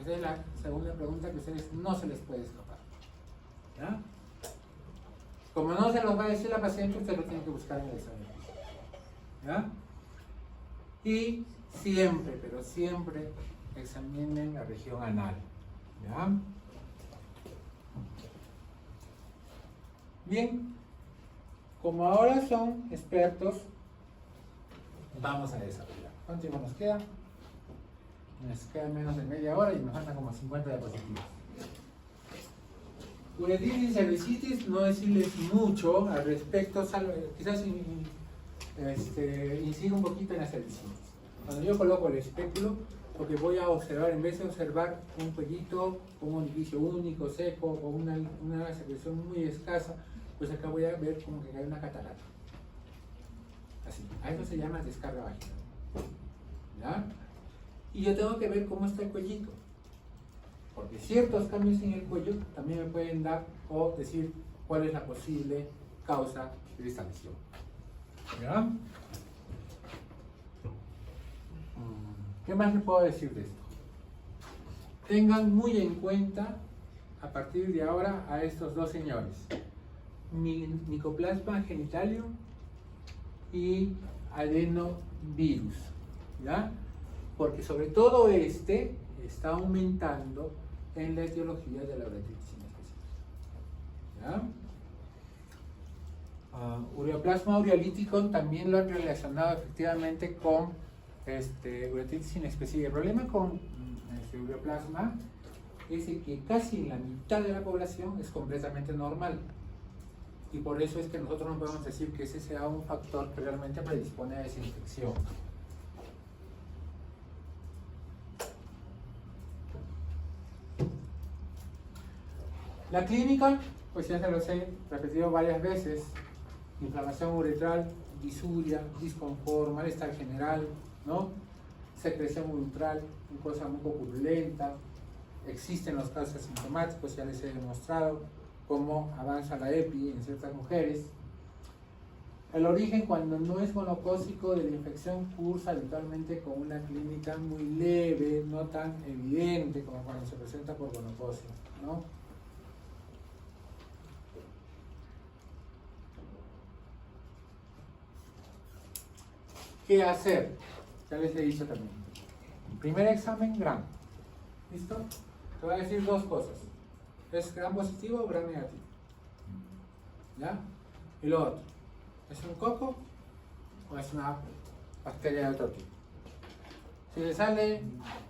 Esa es la segunda pregunta que a ustedes no se les puede escapar. ¿Ya? Como no se los va a decir la paciente, usted lo tiene que buscar en el examen. ¿Ya? Y siempre, pero siempre examinen la región anal. ¿Ya? Bien, como ahora son expertos, vamos a desarrollar. ¿Cuánto tiempo nos queda? Nos queda menos de media hora y nos faltan como 50 diapositivas. Uretritis y cervicitis, no decirles mucho al respecto, salvo, quizás incido un poquito en la cervicitis. Cuando yo coloco el espéculo, lo que voy a observar, en vez de observar un cuellito con un orificio único, seco, o una secreción muy escasa, pues acá voy a ver como que hay una catarata. Así. A eso se llama descarga vaginal. ¿Ya? Y yo tengo que ver cómo está el cuellito. Porque ciertos cambios en el cuello también me pueden dar o decir cuál es la posible causa de esta lesión. ¿Ya? ¿Qué más le puedo decir de esto? Tengan muy en cuenta a partir de ahora a estos dos señores, Mycoplasma genitalium y adenovirus, ¿ya? Porque sobre todo este está aumentando en la etiología de la uretritis inespecífica, ¿ya? Ureaplasma ureolítico también lo han relacionado efectivamente con uretritis inespecífica. El problema con ureaplasma es que casi la mitad de la población es completamente normal. Y por eso es que nosotros no podemos decir que ese sea un factor que realmente predispone a esa infección. La clínica, pues ya se los he repetido varias veces: inflamación uretral, disuria, disconfort, malestar general, ¿no? Secreción uretral, mucosa mucopurulenta. Existen los casos asintomáticos, ya les he demostrado cómo avanza la EPI en ciertas mujeres. El origen, cuando no es monocócico de la infección, cursa habitualmente con una clínica muy leve, no tan evidente como cuando se presenta por gonococio, ¿no? ¿Qué hacer? Ya les he dicho también. Primer examen, Gram. ¿Listo? Te voy a decir dos cosas. ¿Es Gram positivo o Gram negativo? ¿Ya? Y lo otro, ¿es un coco o es una bacteria de otro tipo? Si le sale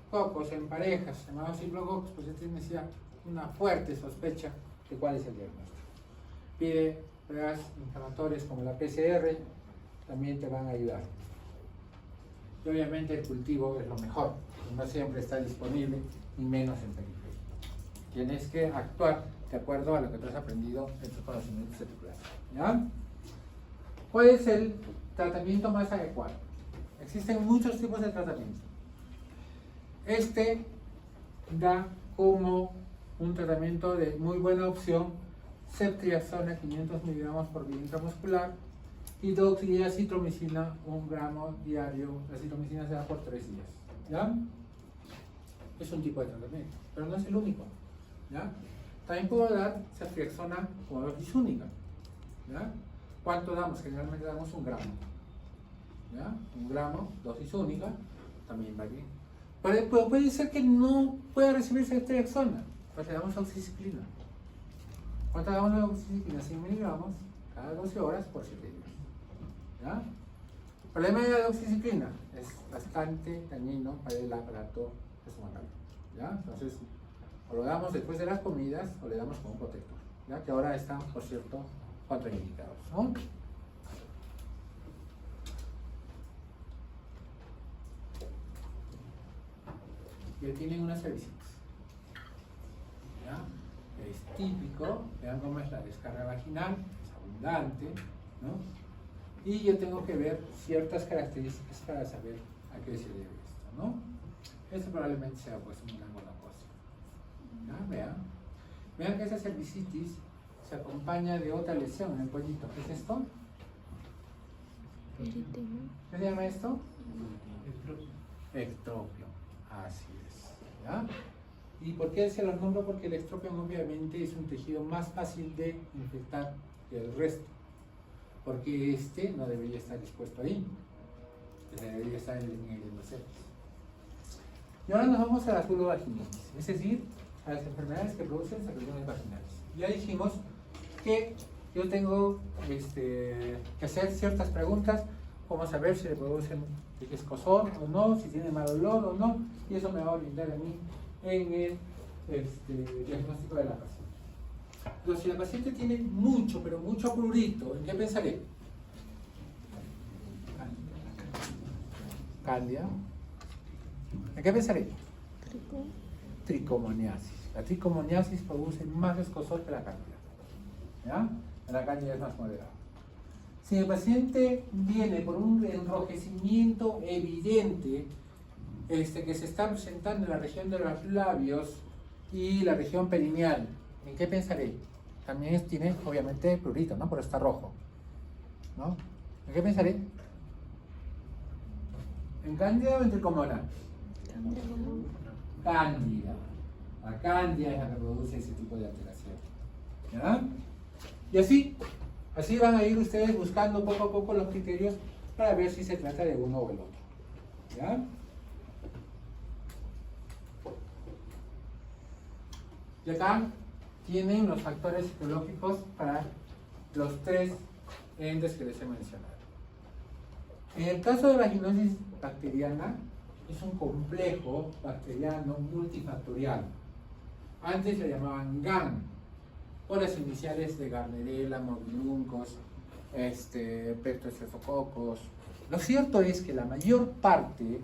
cocos en parejas, llamados ciplococcus, pues ya tienes ya una fuerte sospecha de cuál es el diagnóstico. Pide pruebas inflamatorias como la PCR, también te van a ayudar. Y obviamente el cultivo es lo mejor, no siempre está disponible y menos en periferia. Tienes que actuar de acuerdo a lo que tú has aprendido en tus conocimientos de tu clase, ¿ya? ¿Cuál es el tratamiento más adecuado? Existen muchos tipos de tratamiento. Este da como un tratamiento de muy buena opción ceftriaxona 500 miligramos por vía intramuscular y doxycitromicina 1 gramo diario. La citromicina se da por 3 días, ¿ya? Es un tipo de tratamiento, pero no es el único, ¿ya? También puedo dar ceftriaxona como dosis única, ¿ya? ¿Cuánto damos? Generalmente damos 1 gramo, ¿ya? 1 gramo, dosis única, también va bien. Pero puede ser que no pueda recibir ceftriaxona, pues le damos oxiciclina. ¿Cuánto damos de oxiciclina? 100 miligramos cada 12 horas por 7 días, ¿ya? El problema de la oxiciclina es bastante dañino para el aparato estomacal, ¿ya? Entonces, o lo damos después de las comidas o le damos como un protector, ¿ya? Que ahora están, por cierto, contraindicados, ¿no? Y tienen unas cervicitis, ¿ya? Es típico, vean cómo es la descarga vaginal, es abundante, ¿no? Y yo tengo que ver ciertas características para saber a qué se debe esto, ¿no? Esto probablemente sea pues una gonocosia. ¿Ya? Vean que esa cervicitis se acompaña de otra lesión en el cuellito. ¿Qué es esto? ¿Qué se llama esto? Ectropio. Así es. ¿Ya? ¿Y por qué se los nombro? Porque el ectropio obviamente es un tejido más fácil de infectar que el resto. Porque este no debería estar dispuesto ahí. Debería estar en el endocervis. Y ahora nos vamos a la vulvovaginitis, es decir, a las enfermedades que producen secreciones vaginales. Ya dijimos que yo tengo que hacer ciertas preguntas, como saber si le producen escozor o no, si tiene mal olor o no, y eso me va a orientar a mí en el diagnóstico de la paciente. Entonces, si la paciente tiene mucho, pero mucho prurito, ¿en qué pensaré? Cándida. ¿En qué pensaré? Tricomoniasis. La tricomoniasis produce más escozor que la cándida, ¿ya? La cándida es más moderada. Si el paciente viene por un enrojecimiento evidente que se está presentando en la región de los labios y la región perineal, ¿en qué pensaré? También tiene, obviamente, prurito, ¿no? Por está rojo, ¿no? ¿En qué pensaré? ¿En cándida o en tricomona? Cándida. La cándida es la que produce ese tipo de alteración. ¿Ya? Y así van a ir ustedes buscando poco a poco los criterios para ver si se trata de uno o el otro. ¿Ya? Y acá tienen los factores psicológicos para los 3 entes que les he mencionado. En el caso de vaginosis bacteriana, es un complejo bacteriano multifactorial. Antes le llamaban GAN, por las iniciales de Gardnerella, Morbilluncos, Peptostreptococcus. Lo cierto es que la mayor parte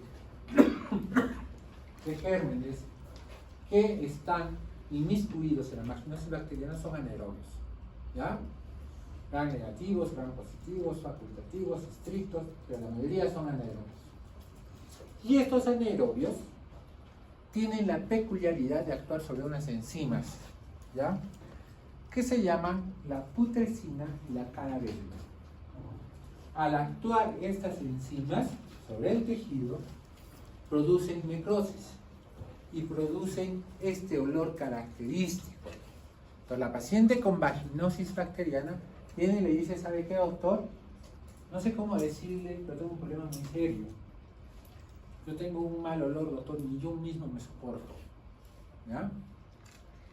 de gérmenes que están inmiscuidos en la vaginosis bacteriana son anaerobios. ¿Ya? Gran negativos, gran positivos, facultativos, estrictos, pero la mayoría son anaerobios. Y estos anaerobios tienen la peculiaridad de actuar sobre unas enzimas, ¿ya? Que se llaman la putrescina y la cadavérina. Al actuar estas enzimas sobre el tejido, producen necrosis y producen este olor característico. Entonces, la paciente con vaginosis bacteriana viene y le dice, ¿sabe qué, doctor? No sé cómo decirle, pero tengo un problema muy serio. Yo tengo un mal olor, doctor, ni yo mismo me soporto. ¿Ya?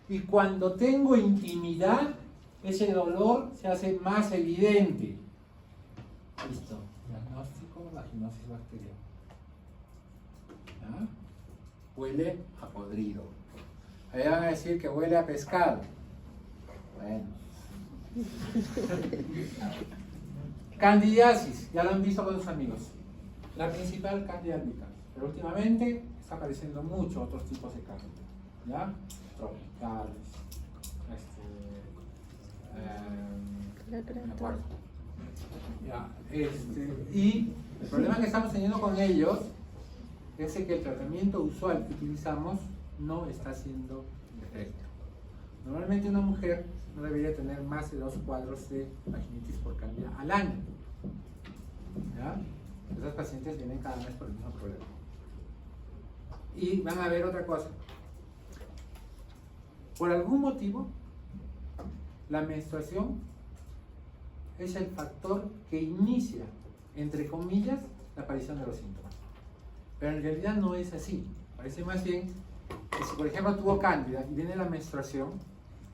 Y cuando tengo intimidad, ese dolor se hace más evidente. Listo. Diagnóstico, vaginosis bacteriana. ¿Ya? Huele a podrido. Ahí van a decir que huele a pescado. Bueno. Candidiasis, ya lo han visto con sus amigos. La principal Candida albicans. Pero últimamente está apareciendo mucho otros tipos de cándida. ¿Ya? Tropicales. Me acuerdo. Ya, y el problema que estamos teniendo con ellos es que el tratamiento usual que utilizamos no está haciendo efecto. Normalmente una mujer no debería tener más de 2 cuadros de vaginitis por cándida al año. ¿Ya? Esos pacientes vienen cada mes por el mismo problema. Y van a ver otra cosa. Por algún motivo, la menstruación es el factor que inicia, entre comillas, la aparición de los síntomas. Pero en realidad no es así. Parece más bien que si por ejemplo tuvo cándida y viene la menstruación,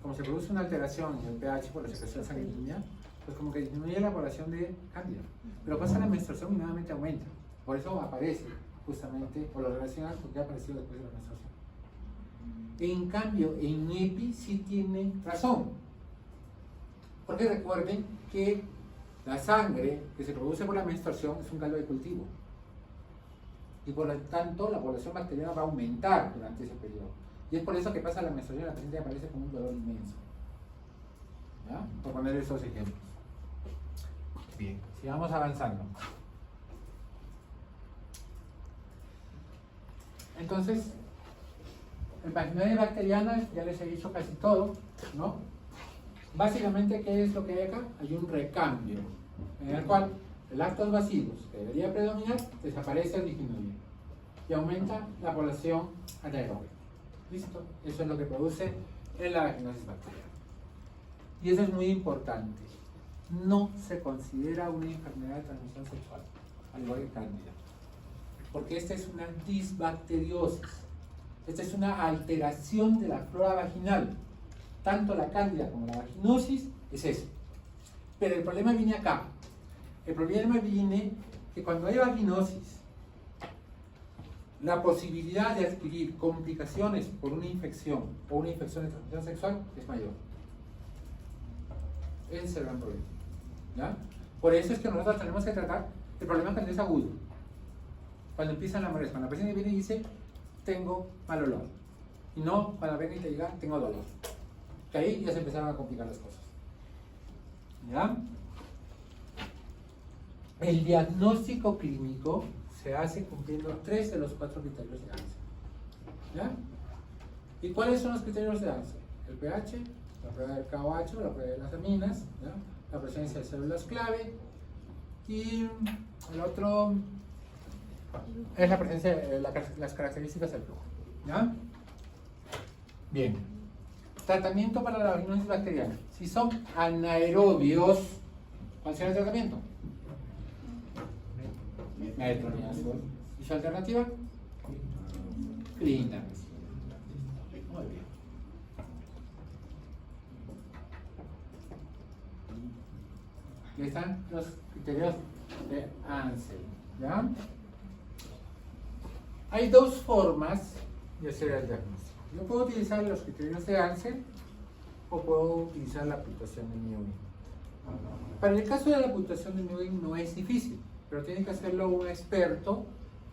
como se produce una alteración en el pH por la secreción sanguínea, pues como que disminuye la población de cándida. Pero pasa la menstruación y nuevamente aumenta. Por eso aparece justamente, o lo relacionan con que ha aparecido después de la menstruación. En cambio, en EPI sí tiene razón. Porque recuerden que la sangre que se produce por la menstruación es un caldo de cultivo. Y por lo tanto, la población bacteriana va a aumentar durante ese periodo. Y es por eso que pasa la menstruación y la paciente aparece con un dolor inmenso. ¿Ya? Por poner esos ejemplos. Bien, sigamos avanzando. Entonces, en vaginosis bacteriana ya les he dicho casi todo, ¿no? Básicamente, ¿qué es lo que hay acá? Hay un recambio, en el cual el actos bacillus, que debería predominar, desaparece o disminuye. Y aumenta la población anaeróbica. ¿Listo? Eso es lo que produce en la vaginosis bacteriana. Y eso es muy importante. No se considera una enfermedad de transmisión sexual, al igual que cándida. Porque esta es una disbacteriosis. Esta es una alteración de la flora vaginal. Tanto la cándida como la vaginosis es eso. Pero el problema viene acá. El problema viene que cuando hay vaginosis, la posibilidad de adquirir complicaciones por una infección o una infección de transmisión sexual es mayor. Ese es el gran problema. ¿Ya? Por eso es que nosotros tenemos que tratar el problema cuando es agudo. Cuando empiezan las molestias, cuando la paciente viene y dice, tengo mal olor. Y no cuando venga y te diga, tengo dolor. Que ahí ya se empezaron a complicar las cosas. ¿Ya? El diagnóstico clínico se hace cumpliendo 3 de los 4 criterios de Ansel. ¿Ya? ¿Y cuáles son los criterios de Ansel? El pH, la prueba del KOH, la prueba de las aminas, ¿ya? La presencia de células clave y el otro es la presencia de las características del flujo. ¿Ya? Bien. Tratamiento para la vaginosis bacteriana. Si son anaerobios, ¿cuál será el tratamiento? Metronidazol. ¿Y su alternativa? Clindamicina. Muy bien. Aquí están los criterios de Ansel. ¿Ya? Hay dos formas de hacer el diagnóstico. Yo puedo utilizar los criterios de Ansel o puedo utilizar la puntuación de Newton. Para el caso de la puntuación de Newton no es difícil, pero tiene que hacerlo un experto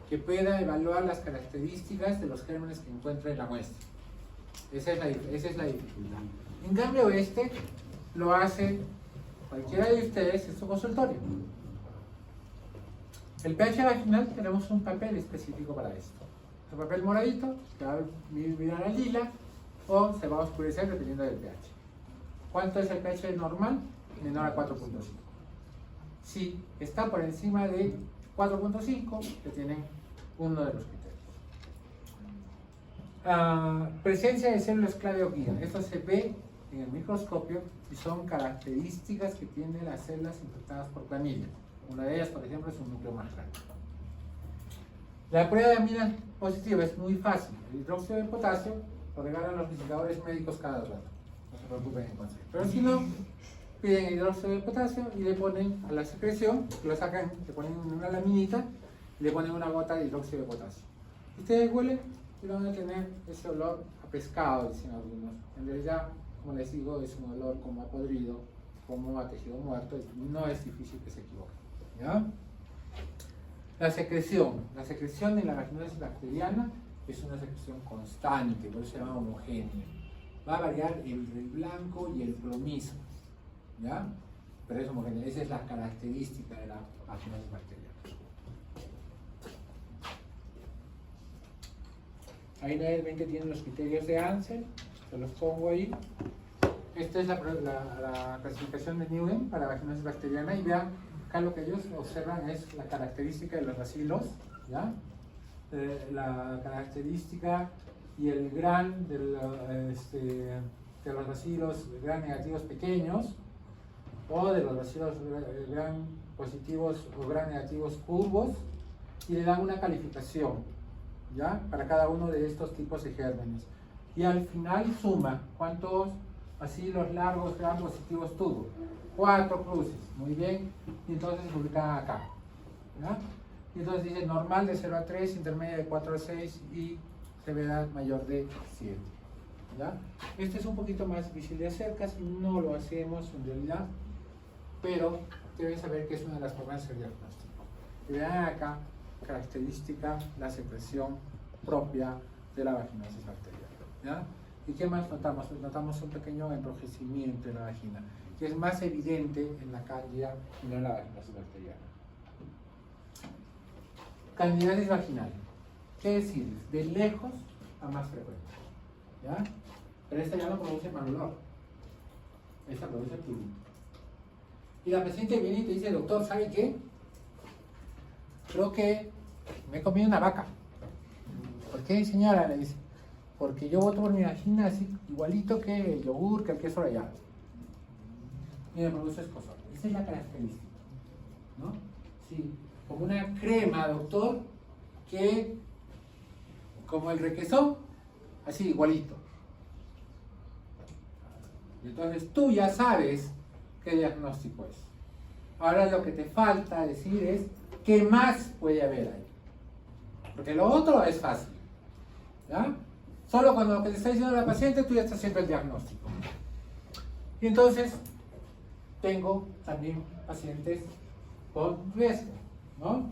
que pueda evaluar las características de los gérmenes que encuentra en la muestra. Esa es la dificultad. En cambio, este lo hace cualquiera de ustedes en su consultorio. El pH vaginal tenemos un papel específico para esto. El papel moradito que va a virar al lila o se va a oscurecer dependiendo del pH. ¿Cuánto es el pH normal? Menor a 4.5. Si está por encima de 4.5, que tienen uno de los criterios. Presencia de células clave o guía. Esto se ve en el microscopio y son características que tienen las células infectadas por clamidia. Una de ellas, por ejemplo, es un núcleo más grande. La prueba de amina positiva es muy fácil. El hidróxido de potasio lo regalan los indicadores médicos cada rato. No se preocupen en consejo. Pero si no, piden hidróxido de potasio y le ponen a la secreción, lo sacan, le ponen una laminita y le ponen una gota de hidróxido de potasio. Ustedes huelen y van a tener ese olor a pescado, dicen algunos. En realidad, como les digo, es un olor como a podrido, como a tejido muerto, y no es difícil que se equivoquen. ¿Ya? La secreción en la vaginosis bacteriana es una secreción constante, por eso se llama homogénea. Va a variar entre el blanco y el plomizo, ¿ya? Pero es homogénea, esa es la característica de la vaginosis bacteriana. Ahí ven que tienen los criterios de Ansel, se los pongo ahí. Esta es la clasificación de Newton para vaginosis bacteriana y vean, acá lo que ellos observan es la característica de los bacilos, ¿ya? La característica y el gran de los bacilos gran negativos pequeños o de los bacilos gran positivos o gran negativos curvos y le dan una calificación, ¿ya? Para cada uno de estos tipos de gérmenes. Y al final suma cuántos bacilos largos gran positivos tuvo. 4 cruces, muy bien, y entonces publican acá, ¿ya? Y entonces dice normal de 0 a 3, intermedia de 4 a 6 y severidad mayor de 7, ¿ya? Este es un poquito más difícil de hacer, casi no lo hacemos en realidad, pero deben saber que es una de las formas de hacer diagnóstico. Y vean acá, característica, la secreción propia de la vaginosis bacteriana, ¿ya? ¿Y qué más notamos? Notamos un pequeño enrojecimiento en la vagina, que es más evidente en la cándida y no en la vaginosis bacteriana. Candidiasis vaginal. ¿Qué decir? De lejos a más frecuente, ¿ya? Pero esta ya no produce mal olor. Esta produce prurito. Y la paciente viene y te dice, doctor, ¿sabe qué? Creo que me he comido una vaca. ¿Por qué, señora? Le dice. Porque yo voto por mi vagina así, igualito que el yogur, que el queso rallado. Y me produce escozor. Esa es la característica, ¿no? Sí, como una crema, doctor, que como el requesón, así igualito. Entonces tú ya sabes qué diagnóstico es. Ahora lo que te falta decir es qué más puede haber ahí. Porque lo otro es fácil, ¿ya? Solo cuando lo que te está diciendo la paciente tú ya estás haciendo el diagnóstico. Y entonces tengo también pacientes con riesgo, ¿no?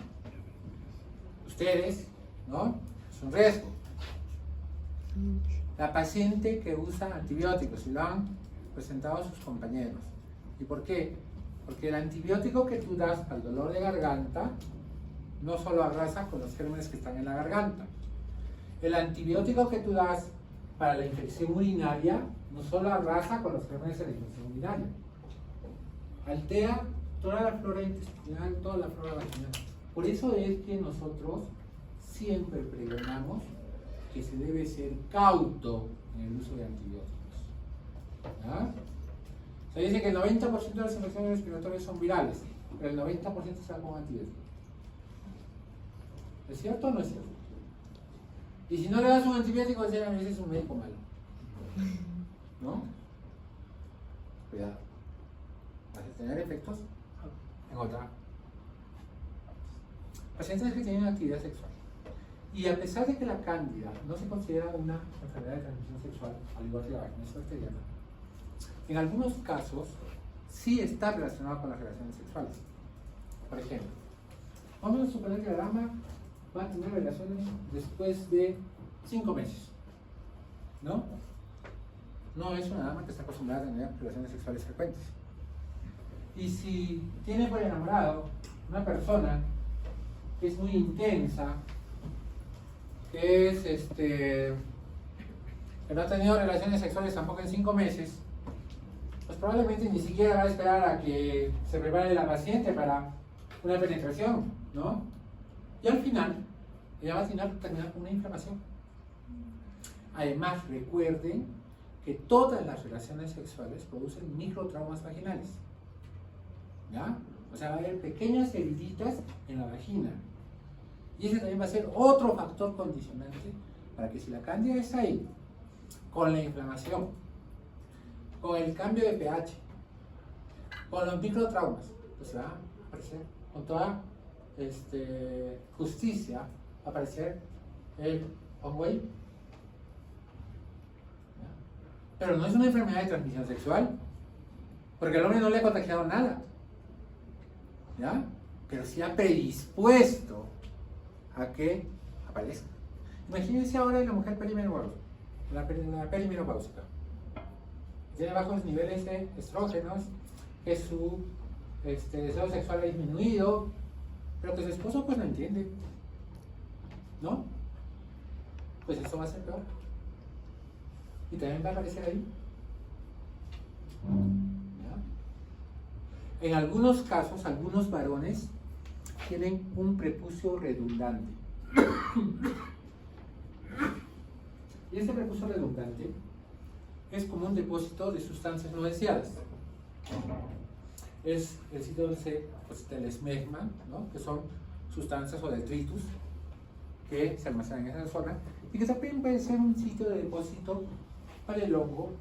Ustedes, ¿no? Es un riesgo. La paciente que usa antibióticos y lo han presentado a sus compañeros. ¿Y por qué? Porque el antibiótico que tú das para el dolor de garganta no solo arrasa con los gérmenes que están en la garganta. El antibiótico que tú das para la infección urinaria no solo arrasa con los gérmenes de la infección urinaria. Altera toda la flora intestinal, toda la flora vaginal. Por eso es que nosotros siempre pregonamos que se debe ser cauto en el uso de antibióticos. ¿Ya? Se dice que el 90% de las infecciones respiratorias son virales, pero el 90% se da con antibióticos. ¿Es cierto o no es cierto? Y si no le das un antibiótico, a veces es un médico malo. ¿No? Cuidado. Vas a tener efectos en otra. Pacientes que tienen actividad sexual. Y a pesar de que la cándida no se considera una enfermedad de transmisión sexual, al igual que la vaginosis bacteriana, en algunos casos sí está relacionado con las relaciones sexuales. Por ejemplo, vamos a suponer que la dama va a tener relaciones después de 5 meses. ¿No? No es una dama que está acostumbrada a tener relaciones sexuales frecuentes. Y si tiene por enamorado una persona que es muy intensa, que es que no ha tenido relaciones sexuales tampoco en 5 meses, pues probablemente ni siquiera va a esperar a que se prepare la paciente para una penetración, ¿no? Y al final, ella va a terminar con una inflamación. Además, recuerden que todas las relaciones sexuales producen microtraumas vaginales. ¿Ya? O sea, va a haber pequeñas heriditas en la vagina. Y ese también va a ser otro factor condicionante para que si la cándida está ahí, con la inflamación, con el cambio de pH, con los microtraumas, pues va a aparecer con toda justicia, va a aparecer el on-way. Pero no es una enfermedad de transmisión sexual, porque el hombre no le ha contagiado nada, ¿ya? Pero sí ha predispuesto a que aparezca. Imagínense ahora en la mujer perimenopáusica, la perimenopáusica. Tiene bajos niveles de estrógenos, que su deseo sexual ha disminuido, pero que su esposo pues no entiende, ¿no? Pues eso va a ser peor. Y también va a aparecer ahí. ¿Ya? En algunos casos, algunos varones tienen un prepucio redundante. Y este prepucio redundante es como un depósito de sustancias no deseadas. Es el sitio donde se deposita el esmegma, ¿no? Que son sustancias o detritus que se almacenan en esa zona y que también puede ser un sitio de depósito para el hongo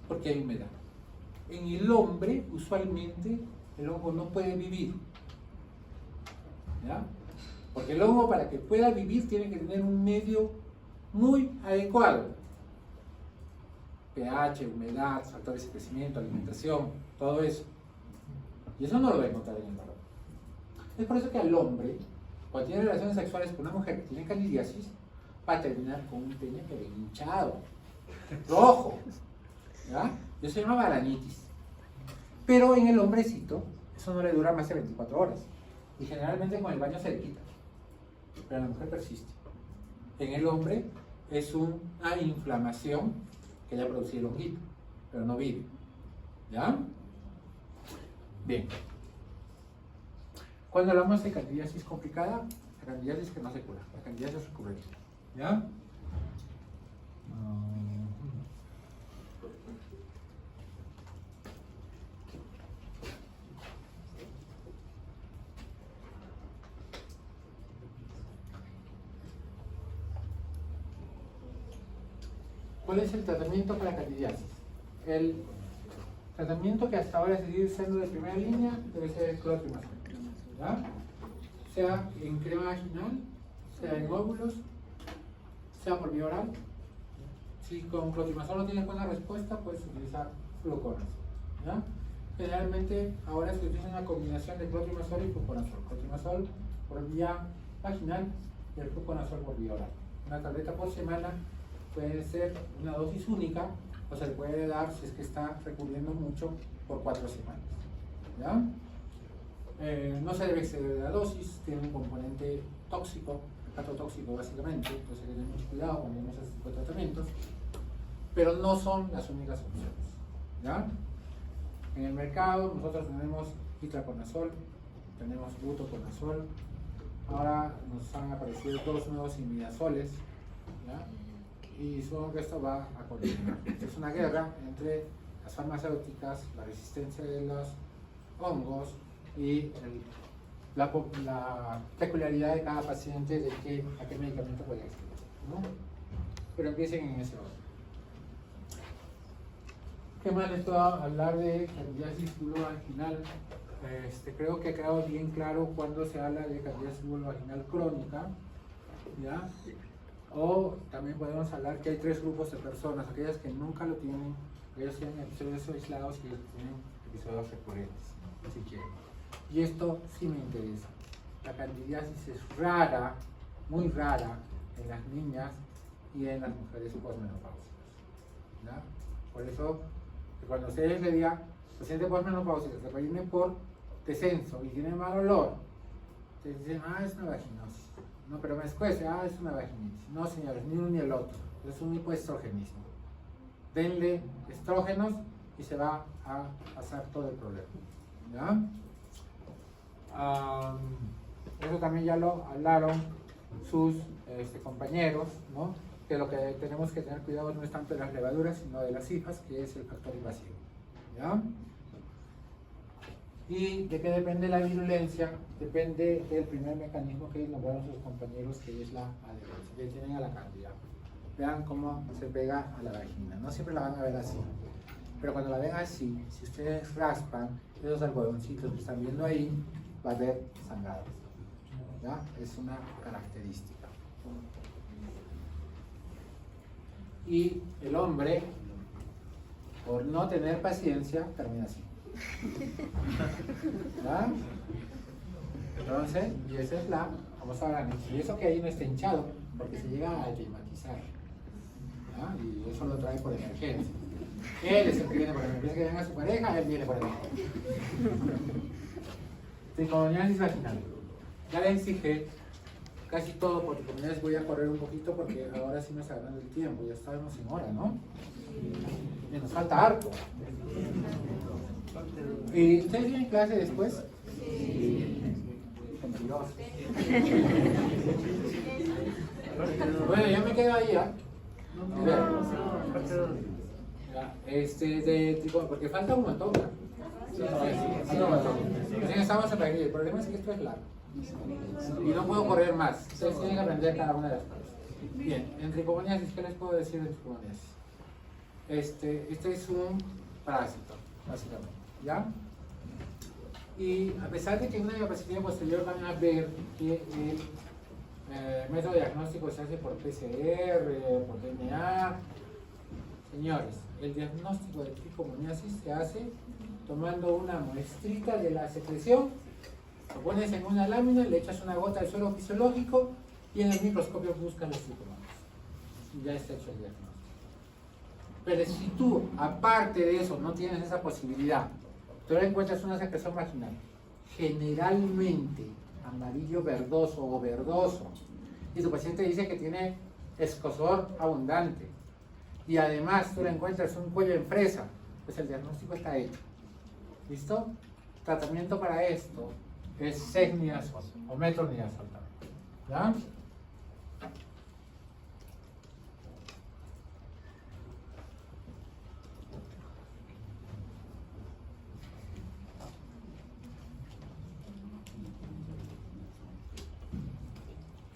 porque hay humedad. En el hombre, usualmente, el hongo no puede vivir, ¿ya? Porque el hongo, para que pueda vivir, tiene que tener un medio muy adecuado. pH, humedad, factores de crecimiento, alimentación, todo eso. Y eso no lo va a encontrar en el varón. Es por eso que al hombre, cuando tiene relaciones sexuales con una mujer que tiene candidiasis, va a terminar con un pene pero hinchado, rojo, ¿ya? Eso se llama balanitis. Pero en el hombrecito, eso no le dura más de 24 horas. Y generalmente con el baño se le quita. Pero en la mujer persiste. En el hombre es una inflamación que ya produce el honguito, pero no vive. ¿Ya? Bien. Cuando hablamos de candidiasis complicada, la candidiasis que no se cura, la candidiasis recurrente. ¿Ya? ¿Cuál es el tratamiento para la candidiasis? El tratamiento que hasta ahora sigue siendo de primera línea debe ser el clotrimazol, ¿ya? Sea en crema vaginal, sea en óvulos, sea por vía oral. Si con clotrimazol no tienes buena respuesta, puedes utilizar fluconazol, ¿ya? Generalmente ahora se utiliza una combinación de clotrimazol y fluconazol. Clotrimazol por vía vaginal y el fluconazol por vía oral. Una tableta por semana. Puede ser una dosis única o se le puede dar, si es que está recurriendo mucho, por 4 semanas. ¿Ya? No se debe exceder de la dosis, tiene un componente tóxico, hepatotóxico básicamente, entonces hay que tener mucho cuidado cuando tenemos este tipo de tratamientos, pero no son las únicas opciones. ¿Ya? En el mercado nosotros tenemos itraconazol, tenemos butoconazol, ahora nos han aparecido dos nuevos imidazoles, ¿ya? Y supongo que esto va a continuar. Es una guerra entre las farmacéuticas, la resistencia de los hongos y la peculiaridad de cada paciente de a qué medicamento puede acceder, ¿no? Pero empiecen en ese orden. ¿Qué más les puedo hablar de candidiasis vulvovaginal? Creo que ha quedado bien claro cuando se habla de candidiasis vulvovaginal crónica, ¿ya? O también podemos hablar que hay tres grupos de personas: aquellas que nunca lo tienen, aquellas que tienen episodios aislados y aquellas que tienen episodios recurrentes, si quieren. Y esto sí me interesa. La candidiasis es rara, muy rara, en las niñas y en las mujeres posmenopáusicas, ¿ya? Por eso, cuando ustedes le digan paciente posmenopáusica que viene por descenso y tiene mal olor, ustedes dicen, es una vaginosis. No, pero me escuece, es una vaginitis. No, señores, ni uno ni el otro. Es un hipoestrogenismo. Denle estrógenos y se va a pasar todo el problema, ¿ya? Eso también ya lo hablaron sus compañeros, ¿no? Que lo que tenemos que tener cuidado no es tanto de las levaduras, sino de las hifas, que es el factor invasivo, ¿ya? ¿Y de qué depende la virulencia? Depende del primer mecanismo que nombraron sus compañeros, que es la adherencia, que tienen a la cándida. Vean cómo se pega a la vagina. No siempre la van a ver así, pero cuando la ven así, si ustedes raspan esos algodoncitos que están viendo ahí, va a haber sangrados, ¿ya? Es una característica. Y el hombre, por no tener paciencia, termina así, ¿ya? Entonces, y esa es la famosa granitis. Y eso que ahí no está hinchado, porque se llega a climatizar, ¿ya? Y eso lo trae por emergencia. Él es el que viene por emergencia, que venga su pareja, él viene por emergencia. Tricomoniasis vaginal. Ya les dije casi todo, porque con ellas voy a correr un poquito porque ahora sí me está ganando el tiempo, ya estamos en hora, ¿no? Y nos falta harto. ¿Y ustedes tienen clase después? Sí. Bueno, yo me quedo ahí, ¿ah? Porque falta un montón, ¿no? Recién estamos en el problema es que esto es largo y no puedo correr más. Ustedes tienen que aprender cada una de las cosas. Bien, en tricomoniasis, ¿qué les puedo decir de tricomoniasis? Este es un parásito, básicamente, ¿ya? Y a pesar de que en una diapositiva posterior van a ver que el método diagnóstico se hace por PCR, por DNA, señores, el diagnóstico de tricomoniasis se hace tomando una muestrita de la secreción, lo pones en una lámina, le echas una gota de suero fisiológico y en el microscopio buscas los tricomonias. Y ya está hecho el diagnóstico. Pero si tú, aparte de eso, no tienes esa posibilidad, tú le encuentras una secreción vaginal, generalmente amarillo verdoso o verdoso, y tu paciente dice que tiene escozor abundante, y además tú le encuentras un cuello en fresa, pues el diagnóstico está hecho. ¿Listo? Tratamiento para esto es sexniazol o metronidazol también, ¿ya?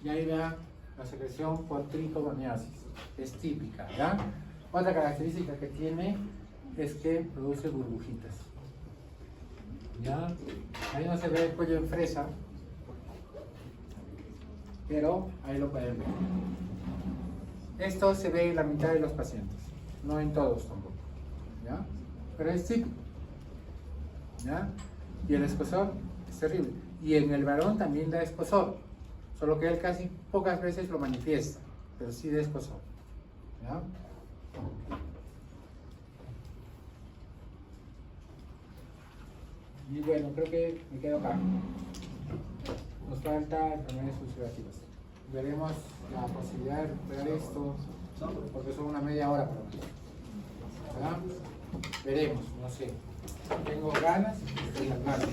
Y ahí vean la secreción por tricomoniasis, es típica, ¿ya? Otra característica que tiene es que produce burbujitas, ¿ya? Ahí no se ve el cuello en fresa, pero ahí lo pueden ver. Esto se ve en la mitad de los pacientes, no en todos tampoco, ¿ya? Pero es típico, ¿ya? Y el escozor es terrible. Y en el varón también da escozor, solo que él casi pocas veces lo manifiesta, pero sí da escozor, ¿ya? Y bueno, creo que me quedo acá. Nos falta enfermedades ulcerativas. Veremos la posibilidad de recuperar esto, porque son una media hora para nosotros. ¿Verdad? Veremos, no sé. Tengo ganas y las ganas.